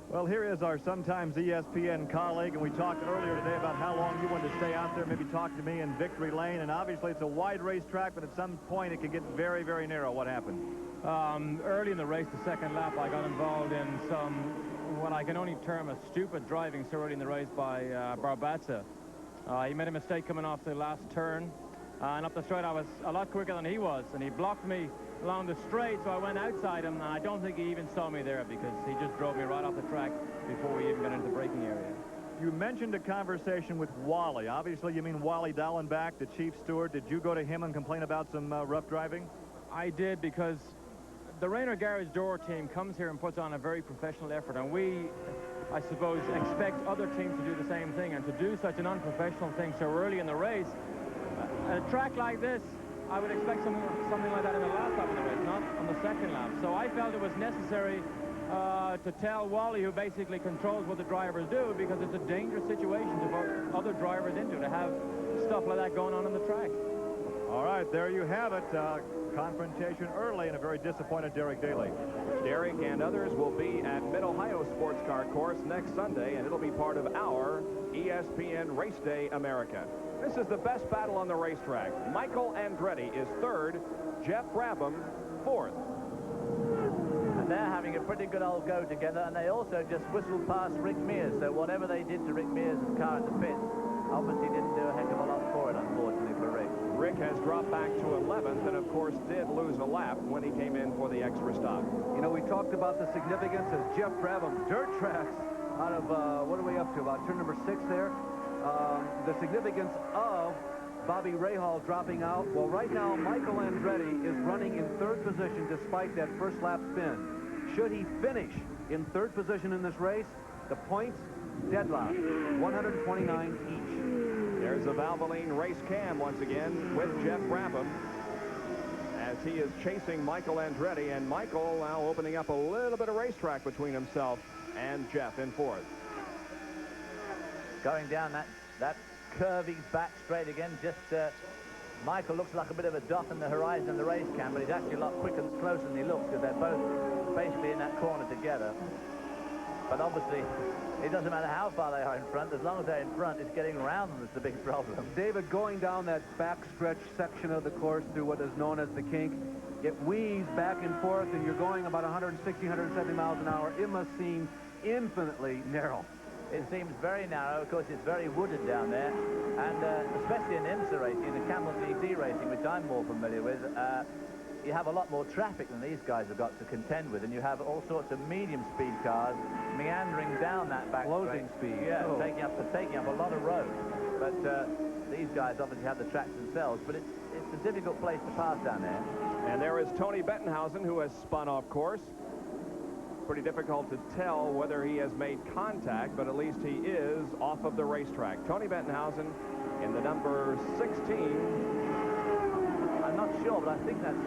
Well, here is our sometimes ESPN colleague, and we talked earlier today about how long you wanted to stay out there, maybe talk to me in Victory Lane, and obviously it's a wide racetrack, but at some point it can get very, very narrow. What happened? Early in the race, the second lap, I got involved in some, what I can only term a stupid driving so early in the race by Barbatza. He made a mistake coming off the last turn, and up the straight I was a lot quicker than he was, and he blocked me along the straight, so I went outside him, and I don't think he even saw me there because he just drove me right off the track before we even got into the braking area. You mentioned a conversation with Wally. Obviously, you mean Wally Dallenbach, the chief steward. Did you go to him and complain about some rough driving? I did, because the Rainer Garage Door team comes here and puts on a very professional effort, and we, I suppose, expect other teams to do the same thing, and to do such an unprofessional thing so early in the race. A track like this, I would expect something like that in the last lap of the race, not on the second lap. So I felt it was necessary to tell Wally, who basically controls what the drivers do, because it's a dangerous situation to put other drivers into, to have stuff like that going on the track. All right, there you have it. Confrontation early and a very disappointed Derek Daly. Derek and others will be at Mid-Ohio Sports Car Course next Sunday, and it'll be part of our ESPN Race Day America. This is the best battle on the racetrack. Michael Andretti is third, Jeff Brabham fourth. And they're having a pretty good old go together, and they also just whistled past Rick Mears, so whatever they did to Rick Mears' car at the pit obviously didn't do a heck of a lot for it, unfortunately, for Rick. Rick has dropped back to 11th and, of course, did lose a lap when he came in for the extra stop. You know, we talked about the significance as Jeff Brabham, dirt tracks out of, what are we up to, about turn number 6 there? The significance of Bobby Rahal dropping out. Well, right now, Michael Andretti is running in third position despite that first lap spin. Should he finish in third position in this race, the points deadlock, 129 each. There's a Valvoline race cam once again with Jeff Brabham as he is chasing Michael Andretti, and Michael now opening up a little bit of racetrack between himself and Jeff in fourth. Going down that curvy back straight again, just Michael looks like a bit of a dot in the horizon in the race cam, but he's actually a lot quicker and closer than he looks, because they're both basically in that corner together. But obviously, it doesn't matter how far they are in front. As long as they're in front, it's getting around them that's the big problem. David, going down that backstretch section of the course through what is known as the kink, it weaves back and forth, and you're going about 160, 170 miles an hour. It must seem infinitely narrow. It seems very narrow. Of course, it's very wooded down there. And especially in IMSA racing, the Camel GT racing, which I'm more familiar with, you have a lot more traffic than these guys have got to contend with, and you have all sorts of medium-speed cars meandering down that back Closing straight. speed. Yeah, Oh. taking up a lot of road. But these guys obviously have the tracks themselves, but it's a difficult place to pass down there. And there is Tony Bettenhausen, who has spun off course. Pretty difficult to tell whether he has made contact, but at least he is off of the racetrack. Tony Bettenhausen in the number 16. I'm not sure, but I think that's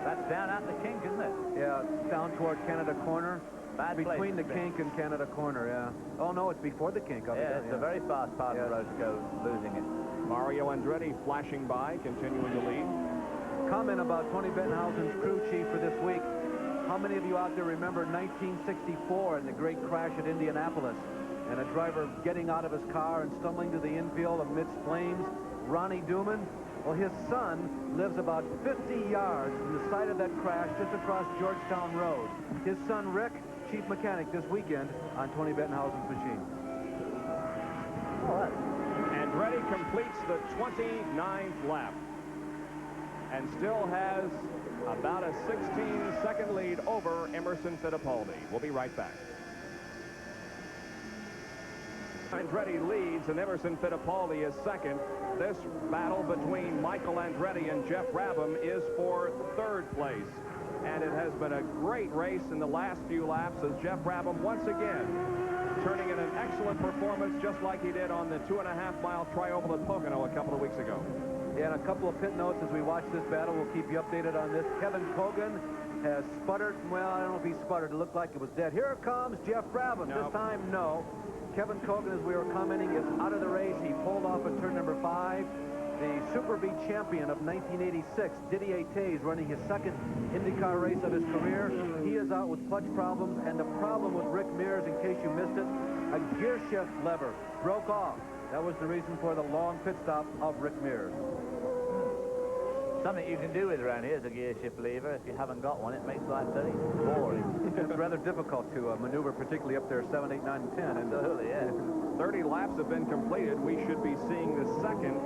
that's down out the kink, isn't it? Yeah, down toward Canada Corner. Bad place Between the to be. kink and Canada Corner, yeah. Oh, no, it's before the kink. Yeah, it's a very fast part of the road to go losing it. Mario Andretti flashing by, continuing to lead. Comment about Tony Bettenhausen's crew chief for this week. How many of you out there remember 1964 and the great crash at Indianapolis, and a driver getting out of his car and stumbling to the infield amidst flames? Ronnie Duman? Well, his son lives about 50 yards from the site of that crash just across Georgetown Road. His son, Rick, chief mechanic this weekend on Tony Bettenhausen's machine. All right. Andretti completes the 29th lap and still has about a 16-second lead over Emerson Fittipaldi. We'll be right back. Andretti leads and Emerson Fittipaldi is second. This battle between Michael Andretti and Jeff Brabham is for third place. And it has been a great race in the last few laps as Jeff Brabham once again turning in an excellent performance just like he did on the 2.5-mile trioval at Pocono a couple of weeks ago. Yeah, and a couple of pit notes as we watch this battle. We'll keep you updated on this. Kevin Cogan has sputtered. Well, I don't know if he sputtered. It looked like it was dead. Here comes Jeff Brabham. No. This time, no. Kevin Cogan, as we were commenting, is out of the race. He pulled off at turn number 5. The Super B champion of 1986, Didier Tays, running his second IndyCar race of his career. He is out with clutch problems, and the problem with Rick Mears, in case you missed it, a gear shift lever broke off. That was the reason for the long pit stop of Rick Mears. Something you can do with around here is a gear shift lever. If you haven't got one, it makes life very boring. It's rather difficult to maneuver, particularly up there 7, 8, 9, and 10. And Absolutely, yeah. 30 laps have been completed. We should be seeing the second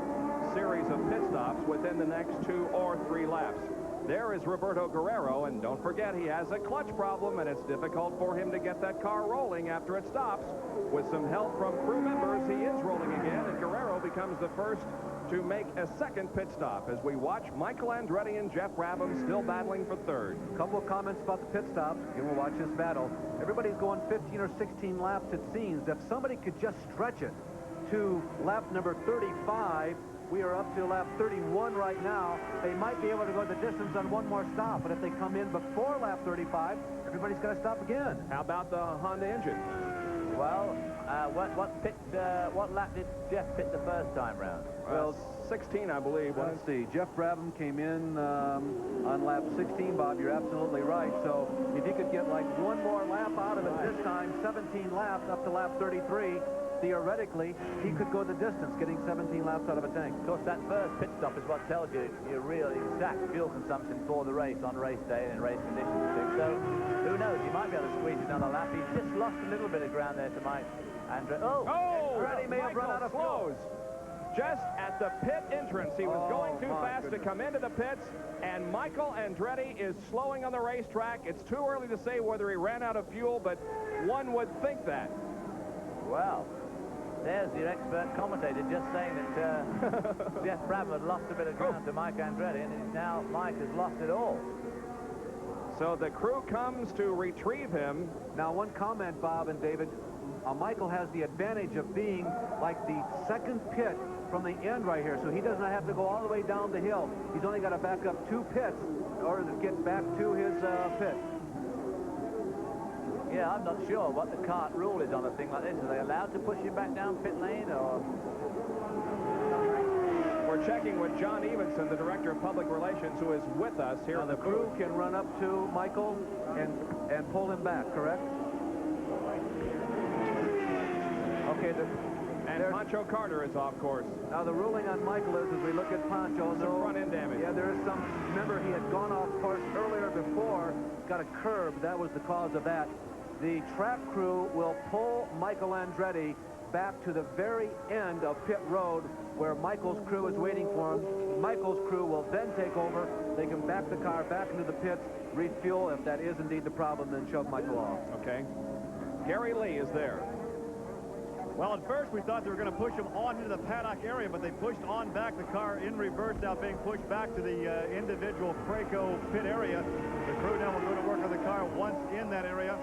series of pit stops within the next 2 or 3 laps. There is Roberto Guerrero, and don't forget he has a clutch problem, and it's difficult for him to get that car rolling after it stops. With some help from crew members, he is rolling again, and Guerrero becomes the first to make a second pit stop as we watch Michael Andretti and Jeff Brabham still battling for third. A couple of comments about the pit stops. Again, we'll watch this battle. Everybody's going 15 or 16 laps, it seems. If somebody could just stretch it to lap number 35, we are up to lap 31 right now. They might be able to go the distance on one more stop, but if they come in before lap 35, everybody's got to stop again. How about the Honda engine? Well, what lap did Jeff pit the first time round? Well, 16, I believe. Let's see. Jeff Brabham came in on lap 16, Bob. You're absolutely right. So if he could get like one more lap out of it this time, 17 laps up to lap 33, theoretically, he could go the distance, getting 17 laps out of a tank. Of course, that first pit stop is what tells you your real exact fuel consumption for the race on race day and in race conditions. So who knows? You might be able to squeeze another lap. He's just lost a little bit of ground there to Mike Andretti. Andretti may have run out of fuel. Just at the pit entrance, he was going too fast to come into the pits, and Michael Andretti is slowing on the racetrack. It's too early to say whether he ran out of fuel, but one would think that. Well, there's your expert commentator just saying that Jeff Brabham had lost a bit of ground to Mike Andretti, and now Mike has lost it all. So the crew comes to retrieve him. Now, one comment, Bob and David. Michael has the advantage of being like the second pit from the end right here, so he does not have to go all the way down the hill. He's only got to back up 2 pits in order to get back to his pit. Yeah, I'm not sure what the kart rule is on a thing like this. Are they allowed to push you back down pit lane, or...? We're checking with John Evenson, the Director of Public Relations, who is with us here. Now, the crew can run up to Michael and pull him back, correct? Okay, and Pancho Carter is off course. Now, the ruling on Michael is, as we look at Pancho, some front end damage. Yeah, there is some. Remember, he had gone off course earlier before, got a curb. That was the cause of that. The track crew will pull Michael Andretti back to the very end of pit road where Michael's crew is waiting for him. Michael's crew will then take over. They can back the car back into the pits, refuel. If that is indeed the problem, then shove Michael off. Okay. Gary Lee is there. Well, at first we thought they were going to push him on into the paddock area, but they pushed on back the car in reverse, now being pushed back to the individual Craco pit area. The crew now will go to work on the car once in that area.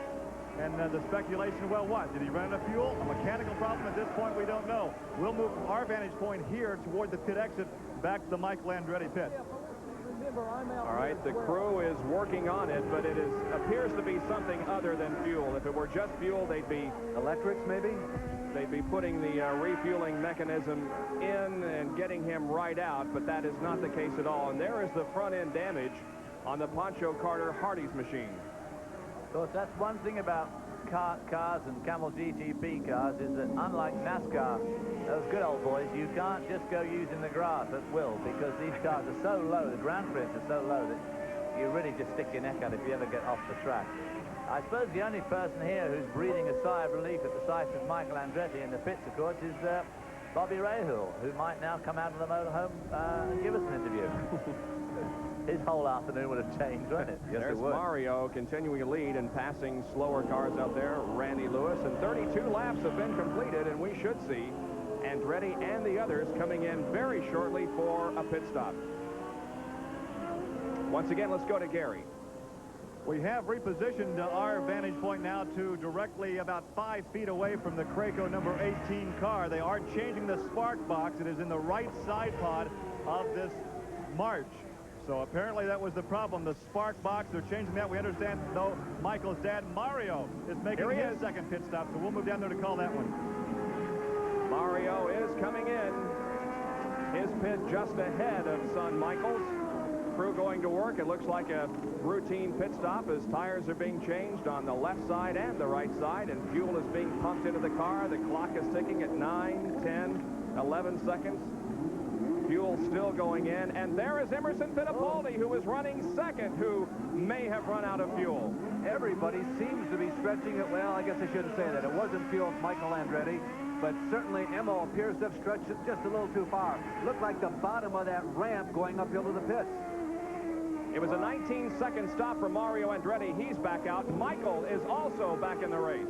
And the speculation, well, what? Did he run out of fuel? A mechanical problem? At this point, we don't know. We'll move from our vantage point here toward the pit exit back to the Michael Andretti pit. All right, the crew is working on it, but it appears to be something other than fuel. If it were just fuel, they'd be... Electrics, maybe? They'd be putting the refueling mechanism in and getting him right out, but that is not the case at all. And there is the front-end damage on the Pancho Carter Hardy's machine. Of course, that's one thing about kart cars and Camel GTP cars is that unlike NASCAR, those good old boys, you can't just go using the grass at will because these cars are so low, the ground clearance is so low that you really just stick your neck out if you ever get off the track. I suppose the only person here who's breathing a sigh of relief at the sight of Michael Andretti in the pits, of course, is Bobby Rahal, who might now come out of the motorhome and give us an interview. His whole afternoon would have changed, wouldn't it? Yes, There's it would. Mario continuing to lead and passing slower cars out there, Randy Lewis, and 32 laps have been completed, and we should see Andretti and the others coming in very shortly for a pit stop. Once again, let's go to Gary. We have repositioned our vantage point now to directly about 5 feet away from the Craco number 18 car. They are changing the spark box. It is in the right side pod of this March. So apparently that was the problem, the spark box. They're changing that. We understand, though, Michael's dad, Mario, is making his second pit stop, so we'll move down there to call that one. Mario is coming in. His pit just ahead of son Michael's. Crew going to work. It looks like a routine pit stop as tires are being changed on the left side and the right side, and fuel is being pumped into the car. The clock is ticking at 9, 10, 11 seconds. Fuel still going in, and there is Emerson Fittipaldi, who is running second, who may have run out of fuel. Everybody seems to be stretching it. Well, I guess I shouldn't say that. It wasn't fuel, Michael Andretti, but certainly Emo appears to have stretched it just a little too far. Looked like the bottom of that ramp going uphill to the pits. It was a 19-second stop for Mario Andretti. He's back out. Michael is also back in the race.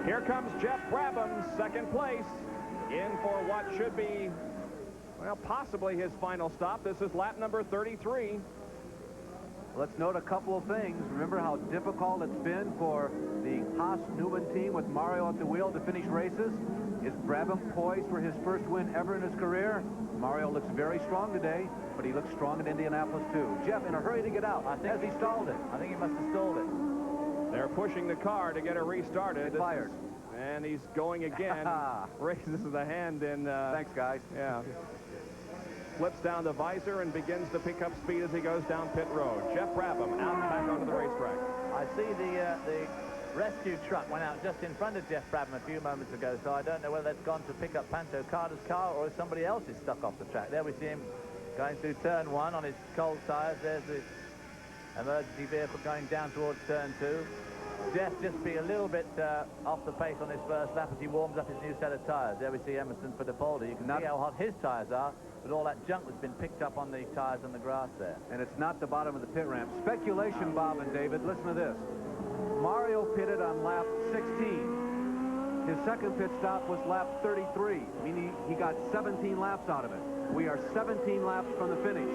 Here comes Jeff Brabham, second place, in for what should be, well, possibly his final stop. This is lap number 33. Let's note a couple of things. Remember how difficult it's been for the Haas-Newman team with Mario at the wheel to finish races? Is Brabham poised for his first win ever in his career? Mario looks very strong today, but he looks strong in Indianapolis, too. Jeff, in a hurry to get out. Has he stalled it? I think he must have stalled it. They're pushing the car to get it restarted. It's fired. And he's going again. Raises the hand in... Thanks, guys. Yeah. Flips down the visor and begins to pick up speed as he goes down pit road. Jeff Brabham out back onto the racetrack. I see the rescue truck went out just in front of Jeff Brabham a few moments ago, so I don't know whether it's gone to pick up Panto Carter's car or if somebody else is stuck off the track. There we see him going through turn 1 on his cold tires. There's the emergency vehicle going down towards turn 2. Jeff just be a little bit off the pace on his first lap as he warms up his new set of tires. There we see Emerson Fittipaldi. You can see how hot his tires are with all that junk that's been picked up on the tires and the grass there. And it's not the bottom of the pit ramp. Speculation, Bob and David. Listen to this. Mario pitted on lap 16. His second pit stop was lap 33, meaning he got 17 laps out of it. We are 17 laps from the finish.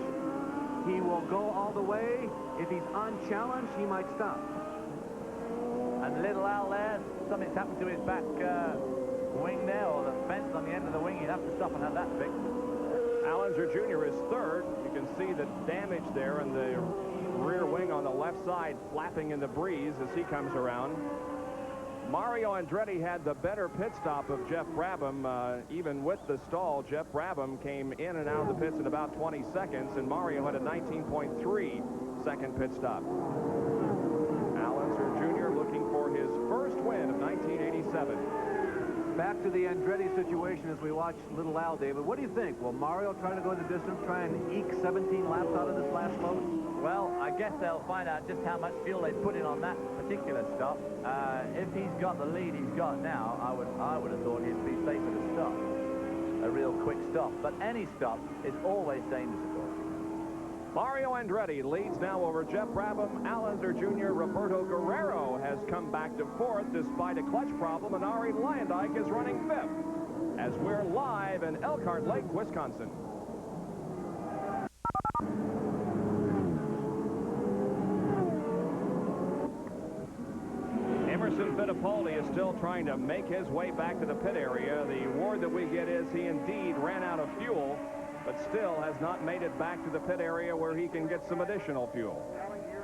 He will go all the way. If he's unchallenged, he might stop. And little Al there, something's happened to his back wing there, or the fence on the end of the wing. He'd have to stop and have that fixed. Al Unser Jr. is third. You can see the damage there in the rear wing on the left side, flapping in the breeze as he comes around. Mario Andretti had the better pit stop of Jeff Brabham. Even with the stall, Jeff Brabham came in and out of the pits in about 20 seconds, and Mario had a 19.3 second pit stop. Al Unser Jr. looking for his first win of 1987. Back to the Andretti situation as we watch little Al, David. What do you think? Will Mario try to go the distance, try and eke 17 laps out of this last load? Well, I guess they'll find out just how much fuel they put in on that particular stop. If he's got the lead he's got now, I would have thought he'd be safer to stop. A real quick stop. But any stop is always dangerous, of course. Mario Andretti leads now over Jeff Brabham. Al Unser Jr. Roberto Guerrero has come back to fourth despite a clutch problem, and Ari Luyendyk is running fifth as we're live in Elkhart Lake, Wisconsin. Emerson Fittipaldi is still trying to make his way back to the pit area. The word that we get is he indeed ran out of fuel, but still has not made it back to the pit area where he can get some additional fuel.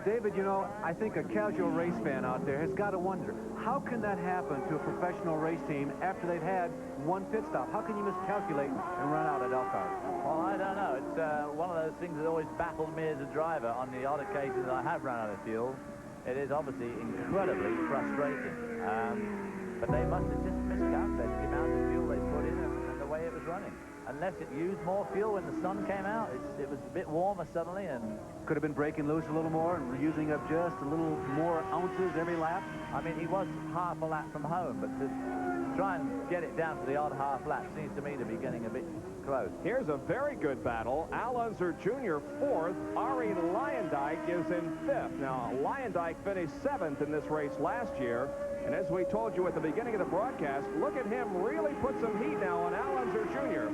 David, you know, I think a casual race fan out there has got to wonder, how can that happen to a professional race team after they've had one pit stop? How can you miscalculate and run out at Elkhart? Well, I don't know. It's one of those things that always baffled me as a driver on the odd occasions that I have run out of fuel. It is obviously incredibly frustrating. But they must have just miscalculated the amount of fuel they put in and the way it was running. Unless it used more fuel when the sun came out, it was a bit warmer suddenly, and could have been breaking loose a little more and using up just a little more ounces every lap. I mean, he was half a lap from home, but to try and get it down to the odd half lap seems to me to be getting a bit close. Here's a very good battle. Al Unser Jr. fourth. Ari Luyendyk is in fifth. Now, Luyendyk finished seventh in this race last year. And as we told you at the beginning of the broadcast, look at him really put some heat now on Al Unser Jr.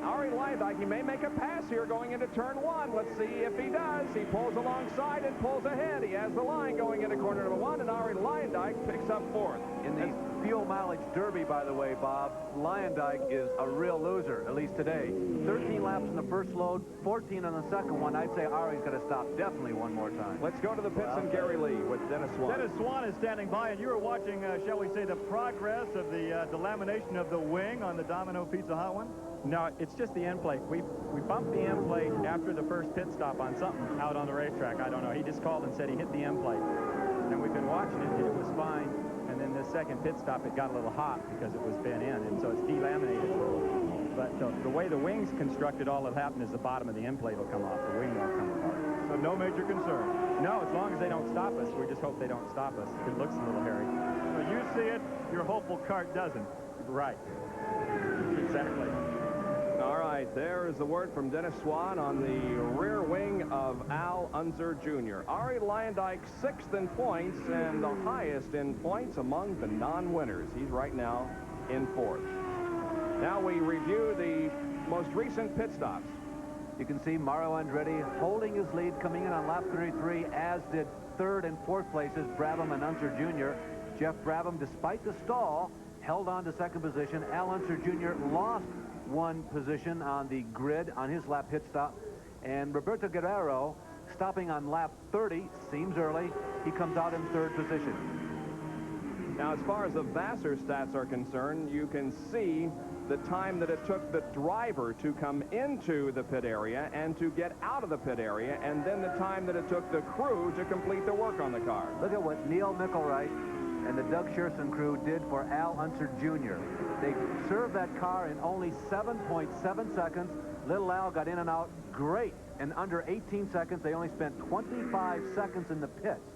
Ari Luyendyk, he may make a pass here going into turn 1. Let's see if he does. He pulls alongside and pulls ahead. He has the line going into corner number 1, and Ari Luyendyk picks up fourth. In the fuel mileage derby, by the way, Bob, Luyendyk is a real loser, at least today. 13 laps in the first load, 14 on the second one. I'd say Ari's going to stop definitely one more time. Let's go to the pits and Gary Lee with Dennis Swan. Dennis Swan is standing by, and you were watching, shall we say, the progress of the delamination of the wing on the Domino Pizza Hut one? No, it's just the end plate. We bumped the end plate after the first pit stop on something out on the racetrack. I don't know. He just called and said he hit the end plate. And we've been watching it, and it was fine. And then the second pit stop, it got a little hot because it was bent in, and so it's delaminated. But the way the wing's constructed, all that'll happen is the bottom of the end plate will come off. The wing won't come apart. So no major concern? No, as long as they don't stop us. We just hope they don't stop us. It looks a little hairy. So you see it, your hopeful cart doesn't. Right. Exactly. All right, There is the word from Dennis Swan on the rear wing of Al Unser Jr. Ari Lyondike 6th in points and the highest in points among the non-winners. He's right now in 4th. Now we review the most recent pit stops. You can see Mario Andretti holding his lead coming in on lap 33, as did 3rd and 4th places Brabham and Unser Jr. Jeff Brabham, despite the stall, held on to 2nd position. Al Unser Jr. lost 1 position on the grid on his lap pit stop. And Roberto Guerrero, stopping on lap 30, seems early. He comes out in 3rd position. Now, as far as the Vassar stats are concerned, you can see the time that it took the driver to come into the pit area and to get out of the pit area, and then the time that it took the crew to complete the work on the car. Look at what Neil Mickelwright and the Doug Shearson crew did for Al Unser Jr. They served that car in only 7.7 seconds. Little Al got in and out great. In under 18 seconds, they only spent 25 seconds in the pits.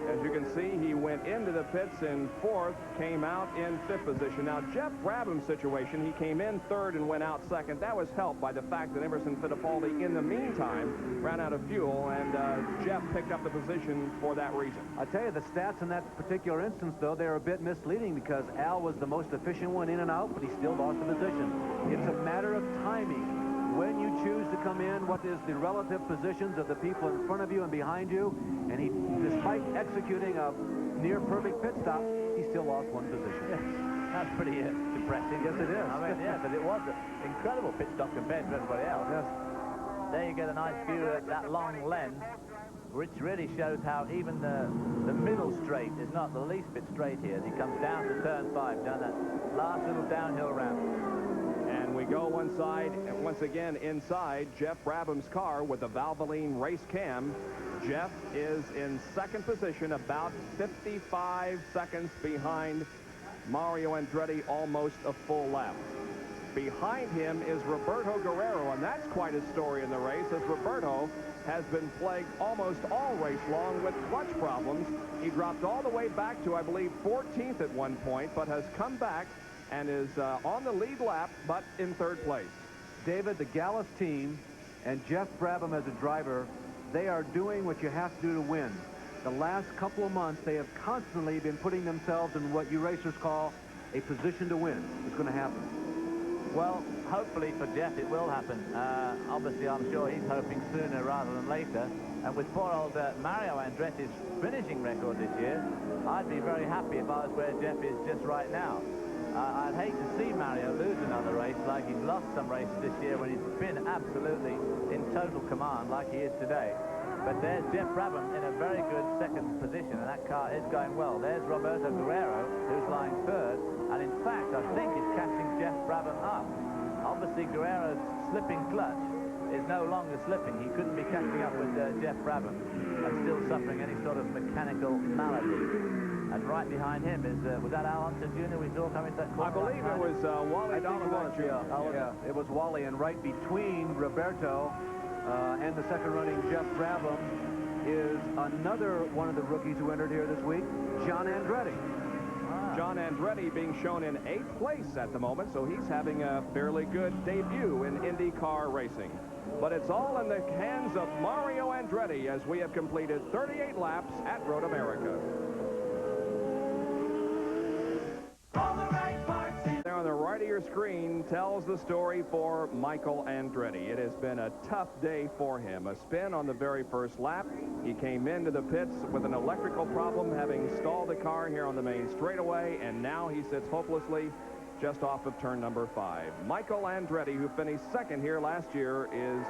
As you can see, he went into the pits in 4th, came out in 5th position. Now, Jeff Brabham's situation, he came in 3rd and went out 2nd. That was helped by the fact that Emerson Fittipaldi, in the meantime, ran out of fuel, and Jeff picked up the position for that reason. I tell you, the stats in that particular instance, though, they're a bit misleading because Al was the most efficient one in and out, but he still lost the position. It's a matter of timing. When you choose to come in, what is the relative positions of the people in front of you and behind you, and he, despite executing a near-perfect pit stop, he still lost 1 position. Yes, that's pretty depressing. Yes, it is. I mean, yeah, but it was an incredible pit stop compared to everybody else. Yes. There you get a nice view at that long lens, which really shows how even the middle straight is not the least bit straight here. As he comes down to turn 5, down that last little downhill ramp. And we go one side, and once again inside Jeff Brabham's car with the Valvoline race cam. Jeff is in 2nd position, about 55 seconds behind Mario Andretti, almost a full lap. Behind him is Roberto Guerrero, and that's quite a story in the race, as Roberto has been plagued almost all race long with clutch problems. He dropped all the way back to, I believe, 14th at one point, but has come back and is on the lead lap, but in 3rd place. David, the Gallus team and Jeff Brabham as a driver, they are doing what you have to do to win. The last couple of months, they have constantly been putting themselves in what you racers call a position to win. It's going to happen. Well, hopefully for Jeff it will happen. Obviously, I'm sure he's hoping sooner rather than later. And with poor old Mario Andretti's finishing record this year, I'd be very happy if I was where Jeff is just right now. I'd hate to see Mario lose another race like he's lost some races this year when he's been absolutely in total command like he is today. But there's Jeff Brabham in a very good 2nd position, and that car is going well. There's Roberto Guerrero, who's lying 3rd, and in fact, I think he's catching Jeff Brabham up. Obviously, Guerrero's slipping clutch is no longer slipping. He couldn't be catching up with Jeff Brabham and still suffering any sort of mechanical malady. And right behind him is, was that Al Unser Jr. we saw coming to that corner? I believe it was Wally Donovan Jr. Yeah, it was Wally, and right between Roberto and the 2nd running Jeff Brabham is another one of the rookies who entered here this week, John Andretti. John Andretti being shown in 8th place at the moment, so he's having a fairly good debut in IndyCar racing. But it's all in the hands of Mario Andretti as we have completed 38 laps at Road America. There on the right of your screen tells the story for Michael Andretti. It has been a tough day for him. A spin on the very first lap. He came into the pits with an electrical problem, having stalled the car here on the main straightaway, and now he sits hopelessly just off of turn number 5. Michael Andretti, who finished 2nd here last year, is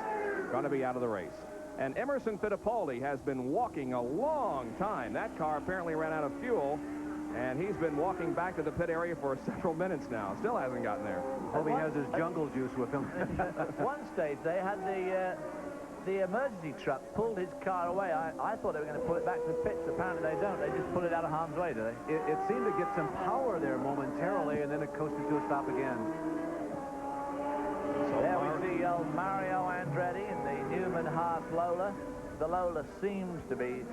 going to be out of the race. And Emerson Fittipaldi has been walking a long time. That car apparently ran out of fuel, and he's been walking back to the pit area for several minutes now. Still hasn't gotten there. Hope he has his jungle juice with him. At one stage, they had the emergency truck pulled his car away. I thought they were going to pull it back to the pits. Apparently they don't. They just pull it out of harm's way, do they? It seemed to get some power there momentarily, and then it coasted to a stop again. So there we see old Mario Andretti in the Newman Haas Lola. The Lola seems to be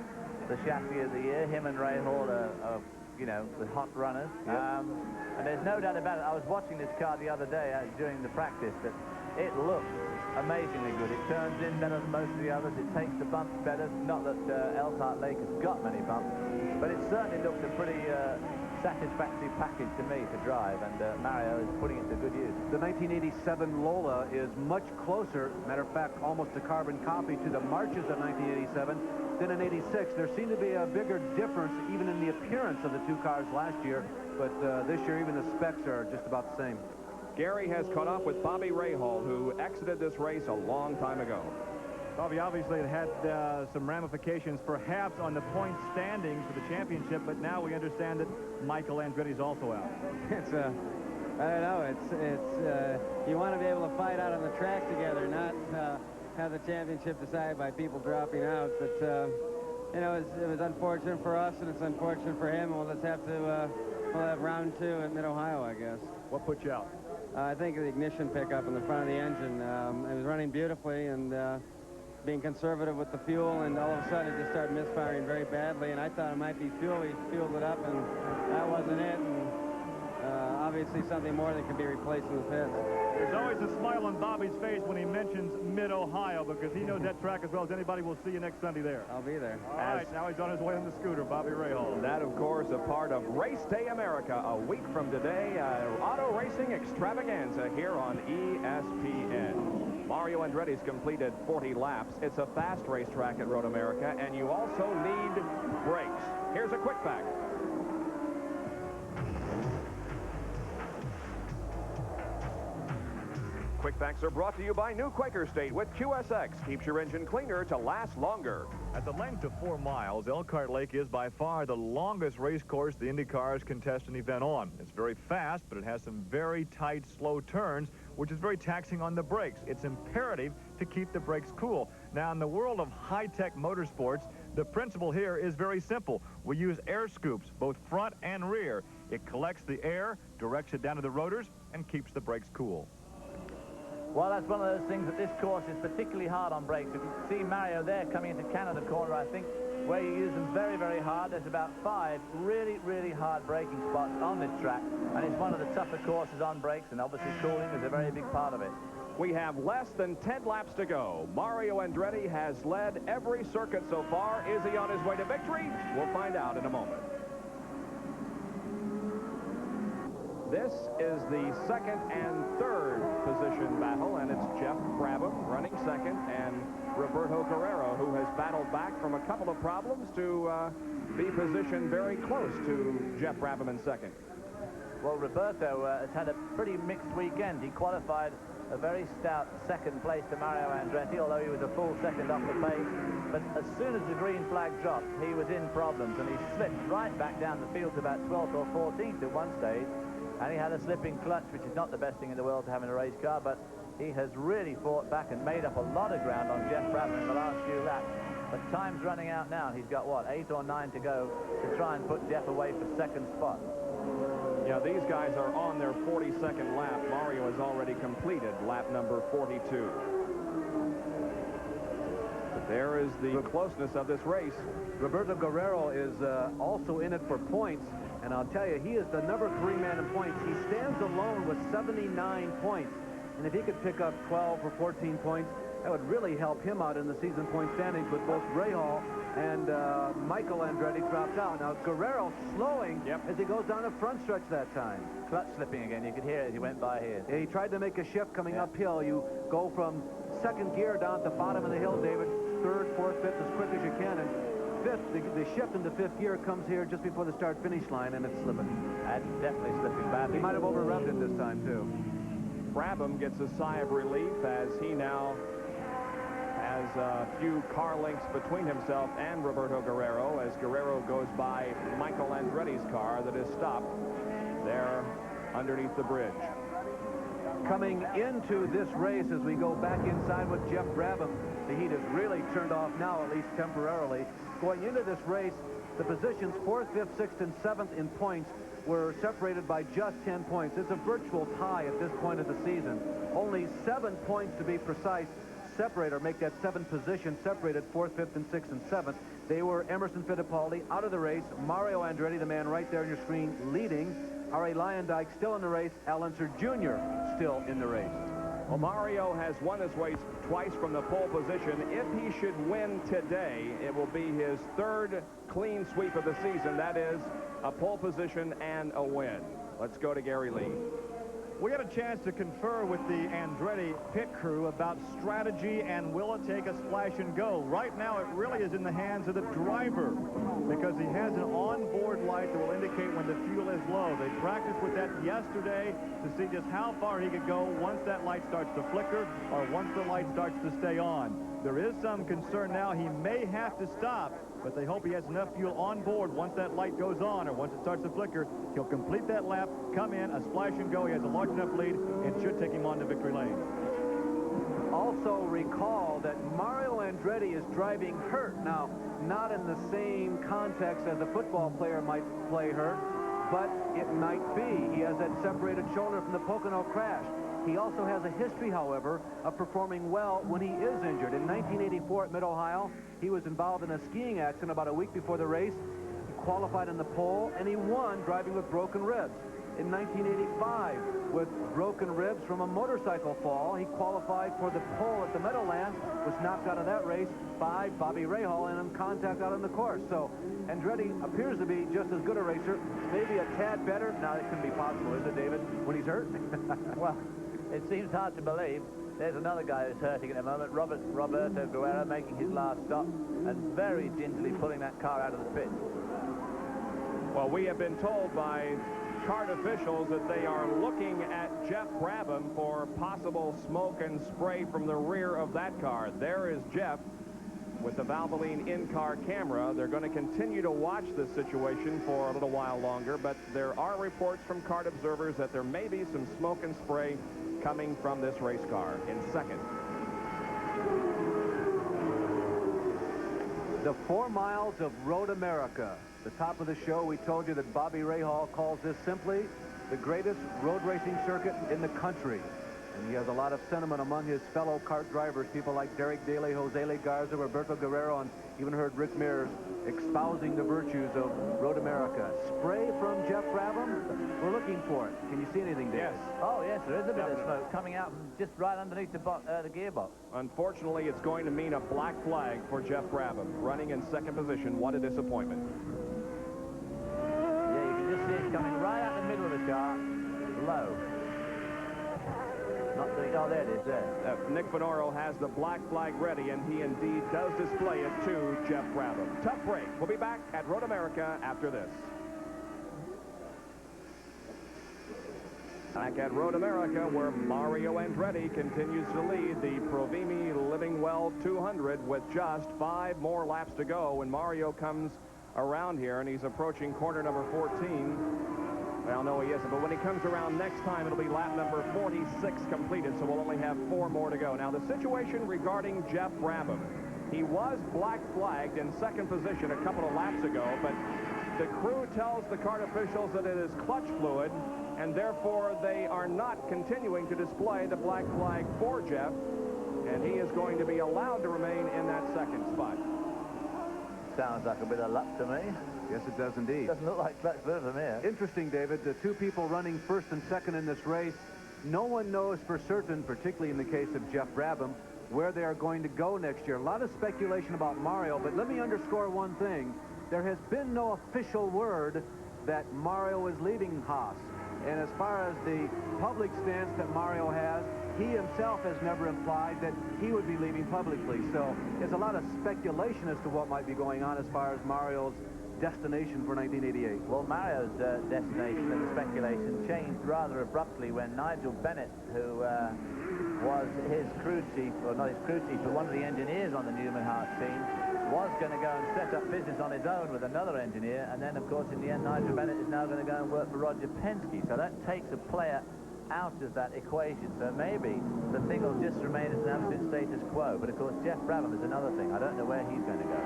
the chassis of the year. Him and Ray Hall are you know, the hot runners. And there's no doubt about it. I was watching this car the other day during the practice, that it looks amazingly good. It turns in better than most of the others. It takes the bumps better. Not that Elkhart Lake has got many bumps, but it certainly looks a pretty satisfactory package to me to drive, and Mario is putting it to good use. The 1987 Lola is much closer, matter of fact, almost a carbon copy to the Marches of 1987 than in 86. There seemed to be a bigger difference even in the appearance of the two cars last year, but this year even the specs are just about the same. Gary has caught up with Bobby Rahal, who exited this race a long time ago. Bobby, obviously it had some ramifications perhaps on the point standings for the championship, but now we understand that Michael Andretti's also out. It's I don't know, it's you want to be able to fight out on the track together, not have the championship decided by people dropping out. But you know, it was unfortunate for us, and it's unfortunate for him. We'll just have to we'll have round 2 at Mid-Ohio, I guess. What put you out? I think the ignition pickup in the front of the engine. It was running beautifully and being conservative with the fuel, and all of a sudden it just started misfiring very badly, and I thought it might be fuel. He fueled it up, and that wasn't it, and obviously something more that can be replaced in the pits. There's always a smile on Bobby's face when he mentions Mid-Ohio, because he knows that track as well as anybody. We'll see you next Sunday there. I'll be there. All right, now he's on his way on the scooter, Bobby Rahal. That, of course, a part of Race Day America, a week from today, auto racing extravaganza here on ESPN. Mario Andretti's completed 40 laps. It's a fast racetrack at Road America, and you also need brakes. Here's a quick fact. Quick Facts are brought to you by New Quaker State with QSX. Keeps your engine cleaner to last longer. At the length of 4 miles, Elkhart Lake is by far the longest race course the Indy cars contest an event on. It's very fast, but it has some very tight, slow turns, which is very taxing on the brakes. It's imperative to keep the brakes cool. Now, in the world of high-tech motorsports, the principle here is very simple. We use air scoops, both front and rear. It collects the air, directs it down to the rotors, and keeps the brakes cool. Well, that's one of those things that this course is particularly hard on brakes. If you see Mario there coming into Canada corner, I think, where you use them very, very hard. There's about 5 really, really hard braking spots on this track, and it's one of the tougher courses on brakes, and obviously cooling is a very big part of it. We have less than 10 laps to go. Mario Andretti has led every circuit so far. Is he on his way to victory? We'll find out in a moment. This is the second and third position battle, and it's Jeff Brabham running second, and Roberto Guerrero, who has battled back from a couple of problems to be positioned very close to Jeff Brabham in second. Well, Roberto has had a pretty mixed weekend. He qualified a very stout second place to Mario Andretti, although he was a full second off the pace. But as soon as the green flag dropped, he was in problems, and he slipped right back down the field to about 12th or 14th at one stage. And he had a slipping clutch, which is not the best thing in the world to have in a race car, but he has really fought back and made up a lot of ground on Jeff Brabham in the last few laps. But time's running out now. He's got, what, 8 or 9 to go to try and put Jeff away for second spot. Yeah, these guys are on their 42nd lap. Mario has already completed lap number 42. But there is the closeness of this race. Roberto Guerrero is also in it for points, and I'll tell you, he is the number 3 man in points. He stands alone with 79 points, and if he could pick up 12 or 14 points, that would really help him out in the season point standings. But both Rahal and Michael Andretti dropped out. Now Guerrero slowing as he goes down the front stretch that time. Clutch slipping again. You could hear it as he went by here. Yeah, he tried to make a shift coming uphill. You go from second gear down at the bottom of the hill, David, third, fourth, fifth, as quick as you can. And fifth, the shift into fifth gear comes here just before the start-finish line, and it's slipping. That's definitely slipping badly. He might have over-revved it this time, too. Brabham gets a sigh of relief as he now has a few car lengths between himself and Roberto Guerrero as Guerrero goes by Michael Andretti's car that is stopped there underneath the bridge. Coming into this race, as we go back inside with Jeff Brabham, the heat is really turned off now, at least temporarily. Going into this race, the positions 4th, 5th, 6th, and 7th in points were separated by just 10 points. It's a virtual tie at this point of the season. Only 7 points to be precise separate or make that 7th position separated 4th, 5th, and 6th and 7th. They were Emerson Fittipaldi out of the race, Mario Andretti, the man right there on your screen, leading, R.A. Lyondike still in the race, Al Unser Jr. still in the race. Well, Mario has won his race twice from the pole position. If he should win today, it will be his 3rd clean sweep of the season. That is a pole position and a win. Let's go to Gary Lee. We got a chance to confer with the Andretti pit crew about strategy and will it take a splash and go. Right now, it really is in the hands of the driver because he has an onboard light that will indicate when the fuel is low. They practiced with that yesterday to see just how far he could go once that light starts to flicker or once the light starts to stay on. There is some concern now. He may have to stop, but they hope he has enough fuel on board once that light goes on or once it starts to flicker. He'll complete that lap, come in, a splash and go. He has a large enough lead and should take him on to victory lane. Also recall that Mario Andretti is driving hurt. Now, not in the same context as a football player might play hurt, but it might be. He has that separated shoulder from the Pocono crash. He also has a history, however, of performing well when he is injured. In 1984 at Mid-Ohio, he was involved in a skiing accident about a week before the race. He qualified in the pole, and he won driving with broken ribs. In 1985, with broken ribs from a motorcycle fall, he qualified for the pole at the Meadowlands, was knocked out of that race by Bobby Rahal and in contact out on the course. So Andretti appears to be just as good a racer, maybe a tad better. Now, it couldn't be possible, is it, David, when he's hurt? Well, it seems hard to believe. There's another guy who's hurting at the moment, Roberto Guerrero, making his last stop and very gingerly pulling that car out of the pit. Well, we have been told by CART officials that they are looking at Jeff Brabham for possible smoke and spray from the rear of that car. There is Jeff with the Valvoline in-car camera. They're going to continue to watch this situation for a little while longer, but there are reports from CART observers that there may be some smoke and spray coming from this race car in second. The 4 miles of Road America. The top of the show, we told you that Bobby Rahal calls this simply the greatest road racing circuit in the country. And he has a lot of sentiment among his fellow kart drivers, people like Derek Daly, Jose Legarza, Roberto Guerrero, and even heard Rick Mears espousing the virtues of Road America. Spray from Jeff Brabham? We're looking for it. Can you see anything, Dave? Yes. Oh, yes, there is a bit of smoke coming out from just right underneath the gearbox. Unfortunately, it's going to mean a black flag for Jeff Brabham, running in second position. What a disappointment. Yeah, you can just see it coming right out the middle of the car, low. Oh, there it is, there. Nick Finoro has the black flag ready, and he indeed does display it to Jeff Brabham. Tough break. We'll be back at Road America after this. Back at Road America, where Mario Andretti continues to lead the Provimi Living Well 200 with just 5 more laps to go. And Mario comes around here, and he's approaching corner number 14. Well, no, he isn't, but when he comes around next time, it'll be lap number 46 completed, so we'll only have 4 more to go. Now, the situation regarding Jeff Brabham. He was black flagged in second position a couple of laps ago, but the crew tells the CART officials that it is clutch fluid, and therefore they are not continuing to display the black flag for Jeff, and he is going to be allowed to remain in that second spot. Sounds like a bit of luck to me. Yes, it does indeed. Doesn't look like clutch fluid from here. Interesting, David. The 2 people running first and second in this race, no one knows for certain, particularly in the case of Jeff Brabham, where they are going to go next year. A lot of speculation about Mario, but let me underscore one thing. There has been no official word that Mario is leaving Haas. And as far as the public stance that Mario has, he himself has never implied that he would be leaving publicly. So there's a lot of speculation as to what might be going on as far as Mario's destination for 1988. Well, Mario's destination and the speculation changed rather abruptly when Nigel Bennett, who was his crew chief, or not his crew chief, but one of the engineers on the Newman Haas team, was going to go and set up business on his own with another engineer, and then, of course, in the end, Nigel Bennett is now going to go and work for Roger Penske. So that takes a player out of that equation. So maybe the thing will just remain as an absolute status quo. But, of course, Jeff Brabham is another thing. I don't know where he's going to go.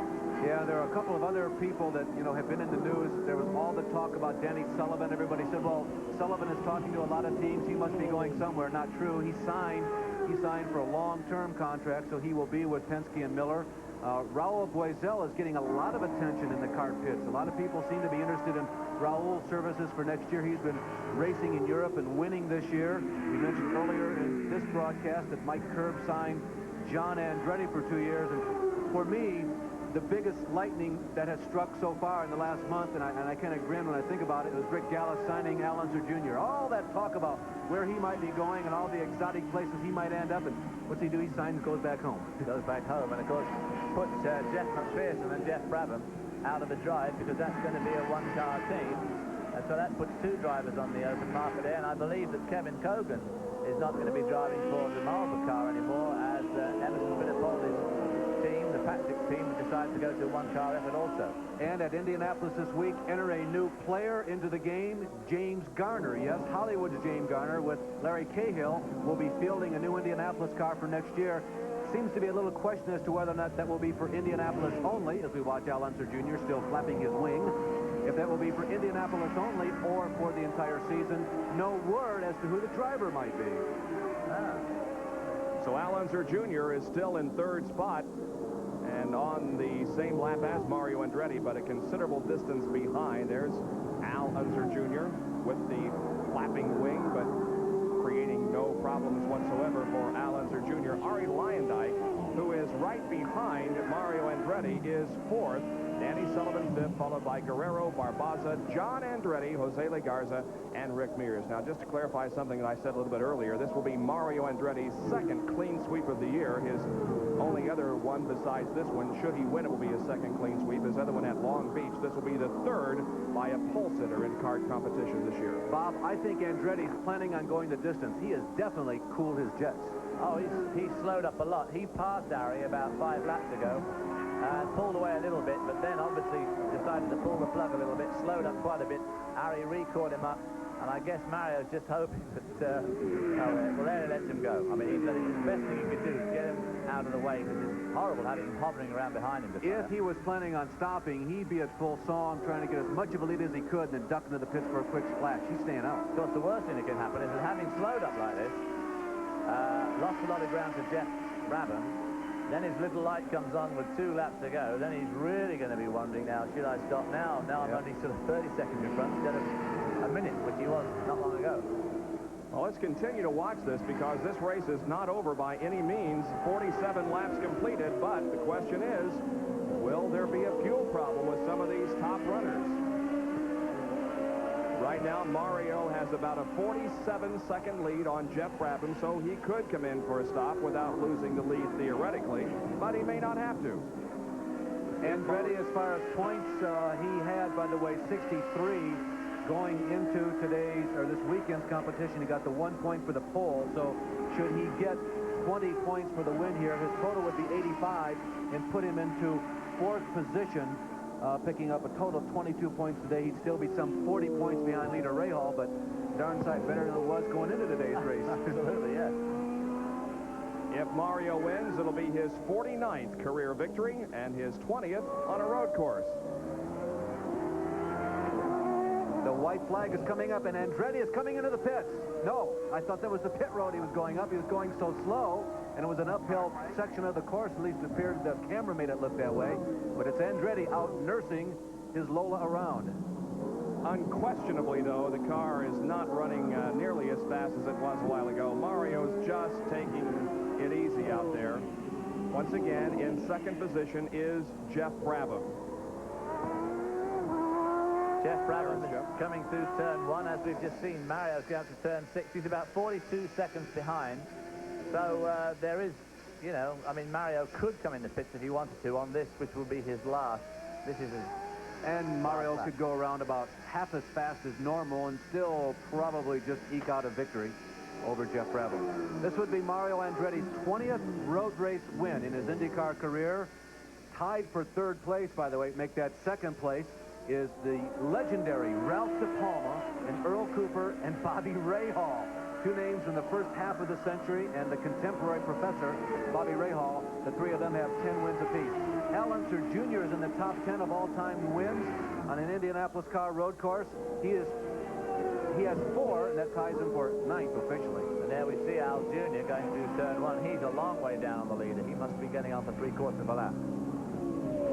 Yeah, there are a couple of other people that, you know, have been in the news. There was all the talk about Danny Sullivan. Everybody said, well, Sullivan is talking to a lot of teams. He must be going somewhere. Not true. He signed He signed for a long-term contract, so he will be with Penske and Miller. Raul Boesel is getting a lot of attention in the kart pits. A lot of people seem to be interested in Raul's services for next year. He's been racing in Europe and winning this year. We mentioned earlier in this broadcast that Mike Curb signed John Andretti for 2 years. And for me, the biggest lightning that has struck so far in the last month, and I kind of grin when I think about it, was Rick Gallis signing Al Unser Jr. All that talk about where he might be going and all the exotic places he might end up, and what's he do? He signs and goes back home. Goes back home, and of course puts Jeff McPherson and Jeff Brabham out of the drive, because that's going to be a one-car team. And so that puts 2 drivers on the open market there, and I believe that Kevin Cogan is not going to be driving for the Marlboro car anymore, as Emerson Fittipaldi's team, the Patrick team, decided to go to a one-car effort also. And at Indianapolis this week, enter a new player into the game, James Garner. Yes, Hollywood's James Garner, with Larry Cahill, will be fielding a new Indianapolis car for next year. Seems to be a little question as to whether or not that will be for Indianapolis only, as we watch Al Unser Jr. still flapping his wing. If that will be for Indianapolis only or for the entire season, no word as to who the driver might be. So Al Unser Jr. is still in 3rd spot and on the same lap as Mario Andretti, but a considerable distance behind. There's Al Unser Jr. with the flapping wing, but creating no problems whatsoever for Al Unser Jr. Ari Lyondike, who is right behind Mario Andretti, is 4th. Danny Sullivan 5th, followed by Guerrero, Barboza, John Andretti, Jose Legarza, and Rick Mears. Now, just to clarify something that I said a little bit earlier, this will be Mario Andretti's 2nd clean sweep of the year. His only other one besides this one, should he win, it will be his 2nd clean sweep. His other one at Long Beach. This will be the 3rd by a pole sitter in kart competition this year. Bob, I think Andretti's planning on going the distance. He has definitely cooled his jets. Oh, he's slowed up a lot. He passed Ari about 5 laps ago. Pulled away a little bit, but then obviously decided to pull the plug a little bit, slowed up quite a bit. Ari caught him up, and I guess Mario's just hoping that Larry lets him go. I mean, the best thing he could do is get him out of the way, because it's horrible having him hovering around behind him. If he was planning on stopping, he'd be at full song, trying to get as much of a lead as he could, and then duck into the pits for a quick splash. He's staying out. Of course, the worst thing that can happen is that having slowed up like this, lost a lot of ground to Jeff Brabham. Then his little light comes on with 2 laps to go. Then he's really going to be wondering now, should I stop now? Now I'm only sort of 30 seconds in front instead of a minute, which he was not long ago. Well, let's continue to watch this, because this race is not over by any means. 47 laps completed, but the question is, will there be a fuel problem with some of these top runners? Right now, Mario has about a 47-second lead on Jeff Brabham, so he could come in for a stop without losing the lead theoretically, but he may not have to. Andretti, as far as points, he had, by the way, 63 going into this weekend's competition. He got the 1 point for the pole, so should he get 20 points for the win here, his total would be 85 and put him into 4th position. Picking up a total of 22 points today. He'd still be some 40 points behind leader Rahal, but darn sight better than it was going into today's race. Absolutely, yes. If Mario wins, it'll be his 49th career victory and his 20th on a road course. The white flag is coming up, and Andretti is coming into the pits. No, I thought that was the pit road he was going up. He was going so slow, and it was an uphill section of the course. At least it appeared, the camera made it look that way. But it's Andretti out nursing his Lola around. Unquestionably, though, the car is not running nearly as fast as it was a while ago. Mario's just taking it easy out there. Once again, in 2nd position is Jeff Brabham. Jeff Brabham is coming through turn 1, as we've just seen. Mario's going to turn 6. He's about 42 seconds behind. So there is, you know, I mean, Mario could come in the pits if he wanted to on this, which will be his last. This is his... And Mario could go around about half as fast as normal and still probably just eke out a victory over Jeff Brabham. This would be Mario Andretti's 20th road race win in his IndyCar career. Tied for 3rd place, by the way, make that 2nd place, is the legendary Ralph De Palma and Earl Cooper and Bobby Rahal. 2 names in the first half of the century, and the contemporary professor, Bobby Rahal. The 3 of them have 10 wins apiece. Al Unser Jr. is in the top 10 of all-time wins on an Indianapolis car road course. He has 4, and that ties him for 9th officially. And there we we see Al Jr. going to turn one. He's a long way down on the leader. He must be getting on for 3/4 of a lap.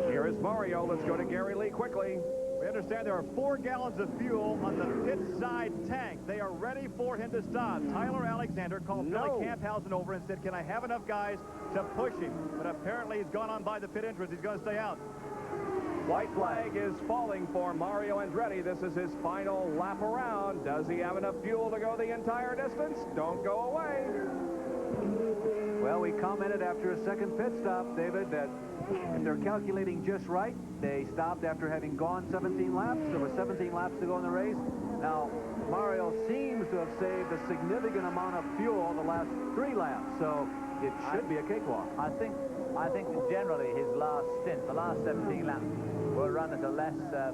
Here is Mario. Let's go to Gary Lee quickly. We understand there are 4 gallons of fuel on the pit side tank. They are ready for him to stop. Tyler Alexander called Billy Camphausen over and said, can I have enough guys to push him? But apparently he's gone on by the pit entrance. He's going to stay out. White flag is falling for Mario Andretti. This is his final lap around. Does he have enough fuel to go the entire distance? Don't go away. Well, we commented after a second pit stop, David, that if they're calculating just right, they stopped after having gone 17 laps. There were 17 laps to go in the race. Now, Mario seems to have saved a significant amount of fuel the last 3 laps, so it should be a cakewalk. I think generally his last stint, the last 17 laps, were run at a less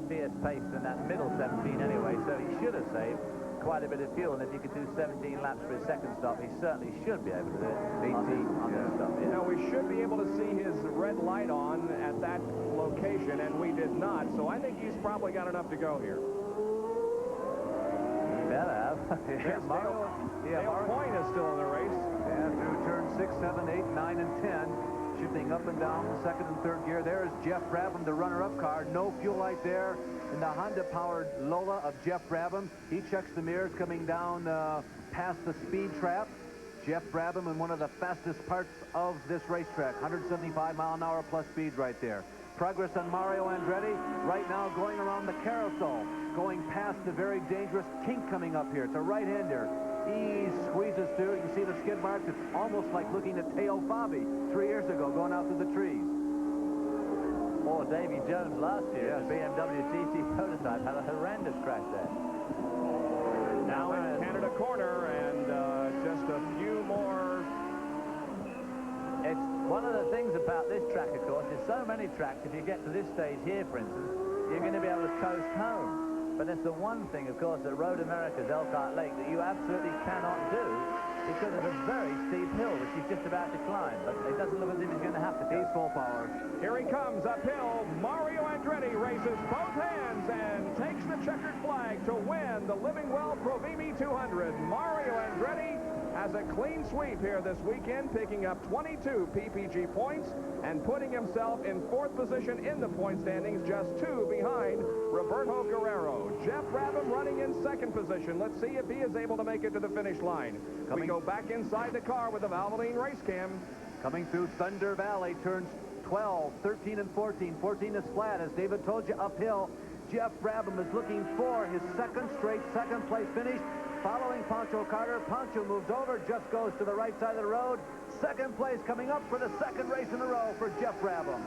fierce pace than that middle 17 anyway, so he should have saved quite a bit of fuel, and if he could do 17 laps for his second stop, he certainly should be able to do it. 18 on this stop. Yeah. Now, we should be able to see his red light on at that location, and we did not, so I think he's probably got enough to go here. He better have. Dale Point is still in the race. Yeah, through turns 6, 7, 8, 9, and 10. Shifting up and down the second and third gear. There's Jeff Brabham, the runner-up car. No fuel light there in the Honda-powered Lola of Jeff Brabham. He checks the mirrors coming down past the speed trap. Jeff Brabham in one of the fastest parts of this racetrack. 175-mile-an-hour plus speeds right there. Progress on Mario Andretti right now going around the carousel, going past the very dangerous kink coming up here. It's a right-hander. He squeezes through. You can see the skid marks. It's almost like looking at Teo Fabi 3 years ago going out through the trees. Or Davy Jones last year, the BMW GT prototype, had a horrendous crash there. Now in Canada corner, and just a few more. It's one of the things about this track, of course, is so many tracks, if you get to this stage here, for instance, you're going to be able to coast home. But it's the one thing, of course, at Road America's Elkhart Lake that you absolutely cannot do because it's a very steep hill, which he's just about to climb. But it doesn't look as if he's going to have to. He's full power. Here he comes uphill. Mario Andretti raises both hands and takes the checkered flag to win the Livingwell Provimi 200. Mario Andretti has a clean sweep here this weekend, picking up 22 PPG points and putting himself in 4th position in the point standings, just 2 behind Roberto Guerrero. Jeff Brabham running in 2nd position. Let's see if he is able to make it to the finish line. We go back inside the car with the Valvoline race cam. Coming through Thunder Valley, turns 12, 13, and 14. 14 is flat, as David told you, uphill. Jeff Brabham is looking for his second straight second-place finish. Following Pancho Carter, Pancho moves over, just goes to the right side of the road. Second place coming up for the second race in a row for Jeff Brabham.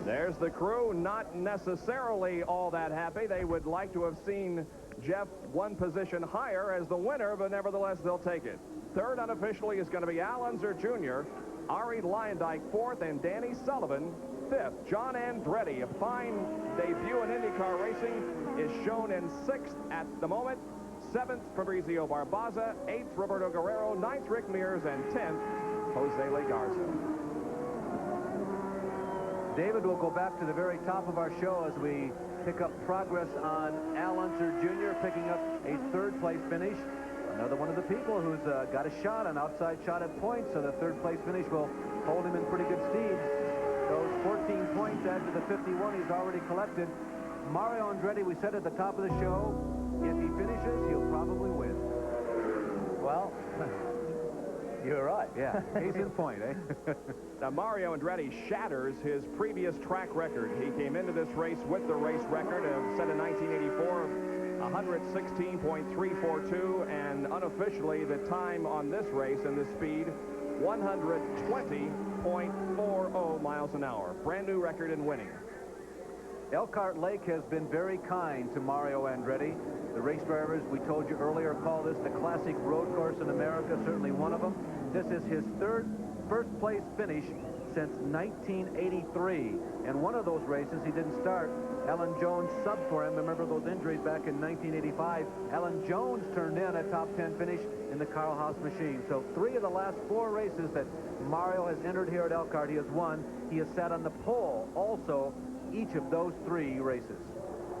There's the crew, not necessarily all that happy. They would like to have seen Jeff 1 position higher as the winner, but nevertheless, they'll take it. 3rd unofficially is going to be Al Unser Jr., Ari Lyondike 4th, and Danny Sullivan 5th. John Andretti, a fine debut in IndyCar racing, is shown in 6th at the moment. 7th, Fabrizio Barbaza. 8th, Roberto Guerrero. 9th, Rick Mears. And 10th, Jose Legarza. David, will go back to the very top of our show as we pick up progress on Al Unser Jr. picking up a 3rd-place finish. Another one of the people who's got a shot, an outside shot at points, so the 3rd-place finish will hold him in pretty good stead. Those 14 points add to the 51 he's already collected. Mario Andretti, we said at the top of the show, if he finishes, he'll probably win. Well, you're right. Yeah, case in point, eh? Now, Mario Andretti shatters his previous track record. He came into this race with the race record set in 1984 of 116.342, and unofficially the time on this race and the speed, 120.40 miles an hour. Brand new record in winning. Elkhart Lake has been very kind to Mario Andretti. The race drivers, we told you earlier, call this the classic road course in America, certainly one of them. This is his first-place finish since 1983. And one of those races, he didn't start. Alan Jones subbed for him. Remember those injuries back in 1985? Alan Jones turned in a top 10 finish in the Carl Haas machine. So 3 of the last 4 races that Mario has entered here at Elkhart, he has won. He has sat on the pole also each of those 3 races.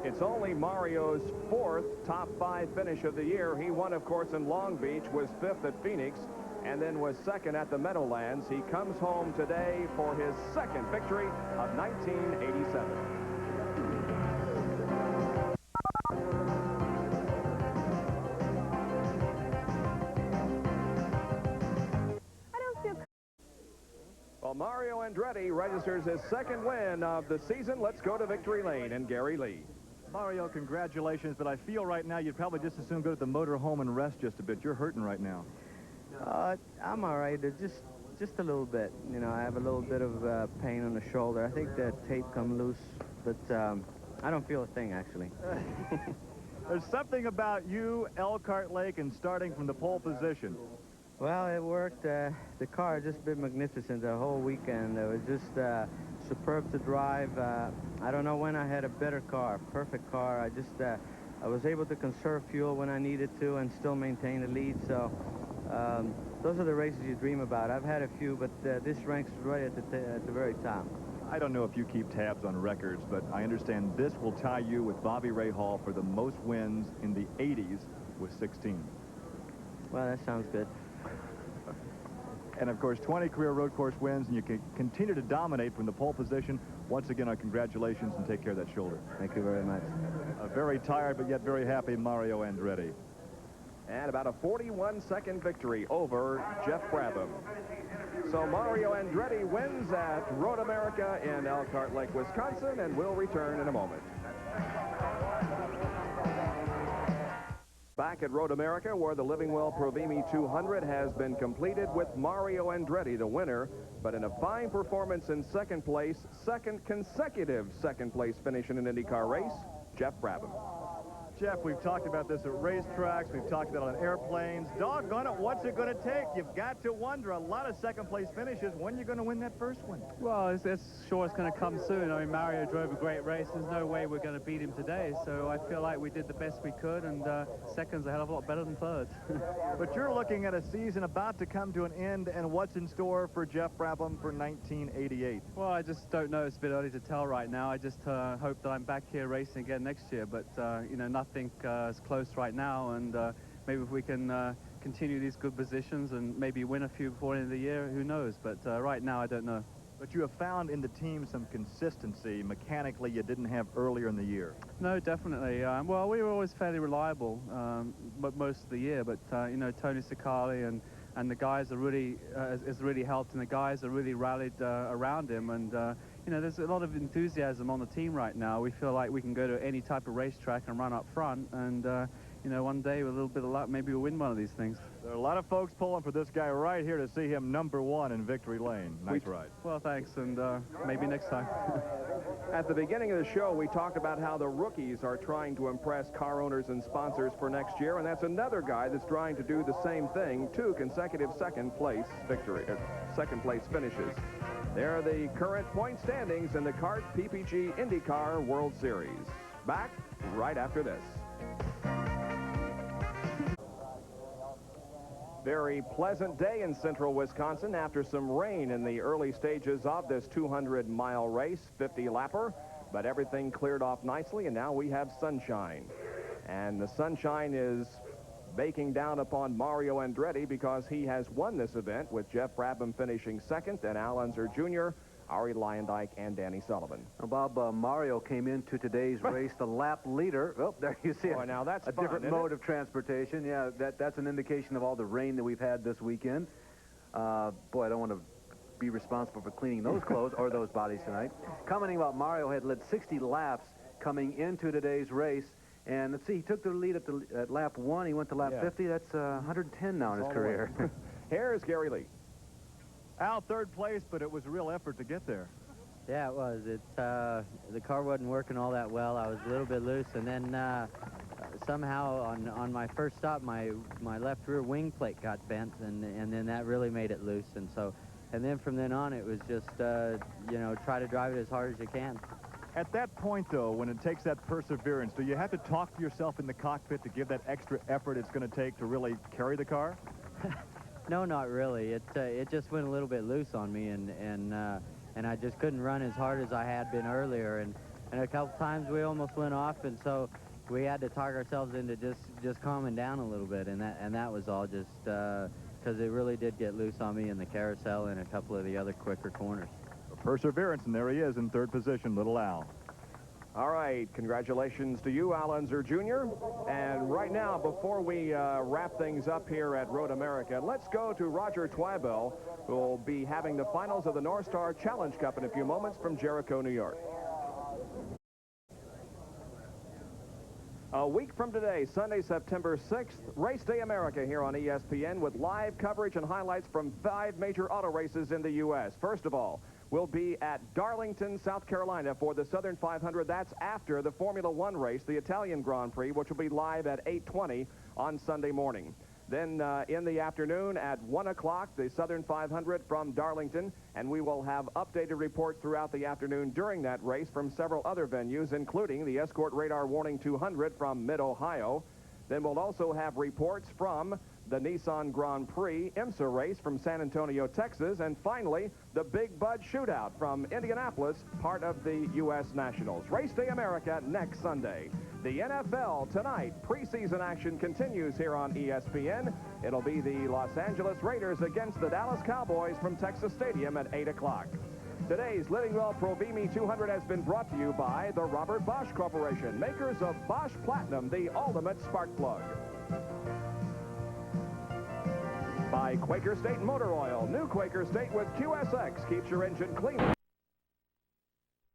It's only Mario's 4th top 5 finish of the year. He won, of course, in Long Beach, was 5th at Phoenix, and then was 2nd at the Meadowlands. He comes home today for his 2nd victory of 1987. Well, Mario Andretti registers his 2nd win of the season. Let's go to Victory Lane and Gary Lee. Mario, congratulations, but I feel right now you'd probably just as soon go to the motor home and rest just a bit. You're hurting right now. I'm all right. Just a little bit. You know, I have a little bit of pain on the shoulder. I think the tape come loose, but I don't feel a thing, actually. There's something about you, Elkhart Lake, and starting from the pole position. Well, it worked. The car has just been magnificent the whole weekend. It was just superb to drive. I don't know when I had a better car, perfect car. I was able to conserve fuel when I needed to and still maintain the lead. So those are the races you dream about. I've had a few, but this ranks right at the very top. I don't know if you keep tabs on records, but I understand this will tie you with Bobby Rahal for the most wins in the 80s with 16. Well, that sounds good. And, of course, 20 career road course wins, and you can continue to dominate from the pole position. Once again, our congratulations, and take care of that shoulder. Thank you very much. A very tired but yet very happy Mario Andretti. And about a 41-second victory over Jeff Brabham. So Mario Andretti wins at Road America in Elkhart Lake, Wisconsin, and will return in a moment. Back at Road America, where the Livingwell Provimi 200 has been completed with Mario Andretti the winner, but in a fine performance in 2nd place, 2nd consecutive 2nd place finish in an IndyCar race, Jeff Brabham. Jeff, we've talked about this at racetracks. We've talked about it on airplanes. Doggone it, what's it going to take? You've got to wonder. A lot of 2nd place finishes. When you're going to win that first one? Well, it's sure it's going to come soon. I mean, Mario drove a great race. There's no way we're going to beat him today. So I feel like we did the best we could, and 2nd's a hell of a lot better than 3rd. But you're looking at a season about to come to an end, and what's in store for Jeff Brabham for 1988? Well, I just don't know. It's a bit early to tell right now. I just hope that I'm back here racing again next year. But, you know, nothing is close right now, and maybe if we can continue these good positions and maybe win a few before the end of the year, who knows? But right now, I don't know. But you have found in the team some consistency mechanically you didn't have earlier in the year. No, definitely. Well, we were always fairly reliable most of the year, but you know, Tony Sicali and the guys are really has really helped, and the guys are really rallied around him, and you know, there's a lot of enthusiasm on the team right now. We feel like we can go to any type of racetrack and run up front, and you know, one day with a little bit of luck, maybe we'll win one of these things. There are a lot of folks pulling for this guy right here to see him #1 in Victory Lane. Nice ride. Well, thanks, and maybe next time. At the beginning of the show, we talked about how the rookies are trying to impress car owners and sponsors for next year, and that's another guy that's trying to do the same thing. 2 consecutive 2nd place victory, 2nd place finishes. They're the current point standings in the CART PPG IndyCar World Series. Back right after this. Very pleasant day in central Wisconsin after some rain in the early stages of this 200-mile race, 50-lapper, but everything cleared off nicely, and now we have sunshine. And the sunshine is baking down upon Mario Andretti because he has won this event, with Jeff Brabham finishing 2nd and Al Unser Jr., Ari Lyondike, and Danny Sullivan. Well, Bob, Mario came into today's race the lap leader. Oh, there you see it. Boy, now that's a fun, different isn't mode it? of transportation. Yeah, that's an indication of all the rain that we've had this weekend. Boy, I don't want to be responsible for cleaning those clothes or those bodies tonight. Commenting about Mario had led 60 laps coming into today's race. And let's see, he took the lead at lap 1. He went to lap 50. That's 110 now in his career. Here's Gary Lee. Al, 3rd place, but it was a real effort to get there. Yeah, it was. The car wasn't working all that well. I was a little bit loose, and then somehow on my first stop, my left rear wing plate got bent, and then that really made it loose. And then from then on, it was just you know, try to drive it as hard as you can. At that point, though, when it takes that perseverance, do you have to talk to yourself in the cockpit to give that extra effort it's going to take to really carry the car? No, not really. It just went a little bit loose on me, and I just couldn't run as hard as I had been earlier. And and a couple times we almost went off, and so we had to talk ourselves into just calming down a little bit, and that was all, just because it really did get loose on me in the carousel and a couple of the other quicker corners. Perseverance, and there he is in third position, Little Al. All right, congratulations to you, Al Unser Jr. And right now, before we wrap things up here at Road America, let's go to Roger Twibell, who will be having the finals of the North Star Challenge Cup in a few moments from Jericho, New York. A week from today, Sunday, September 6th, Race Day America here on ESPN with live coverage and highlights from 5 major auto races in the U.S. First of all, we'll be at Darlington, South Carolina for the Southern 500. That's after the Formula One race, the Italian Grand Prix, which will be live at 8:20 on Sunday morning. Then in the afternoon at 1 o'clock, the Southern 500 from Darlington, and we will have updated reports throughout the afternoon during that race from several other venues, including the Escort Radar Warning 200 from Mid-Ohio. Then we'll also have reports from the Nissan Grand Prix IMSA race from San Antonio, Texas, and finally, the Big Bud Shootout from Indianapolis, part of the U.S. Nationals. Race Day America next Sunday. The NFL tonight. Preseason action continues here on ESPN. It'll be the Los Angeles Raiders against the Dallas Cowboys from Texas Stadium at 8 o'clock. Today's Living Well Provimi 200 has been brought to you by the Robert Bosch Corporation, makers of Bosch Platinum, the ultimate spark plug. By Quaker State Motor Oil. New Quaker State with QSX keeps your engine cleaner.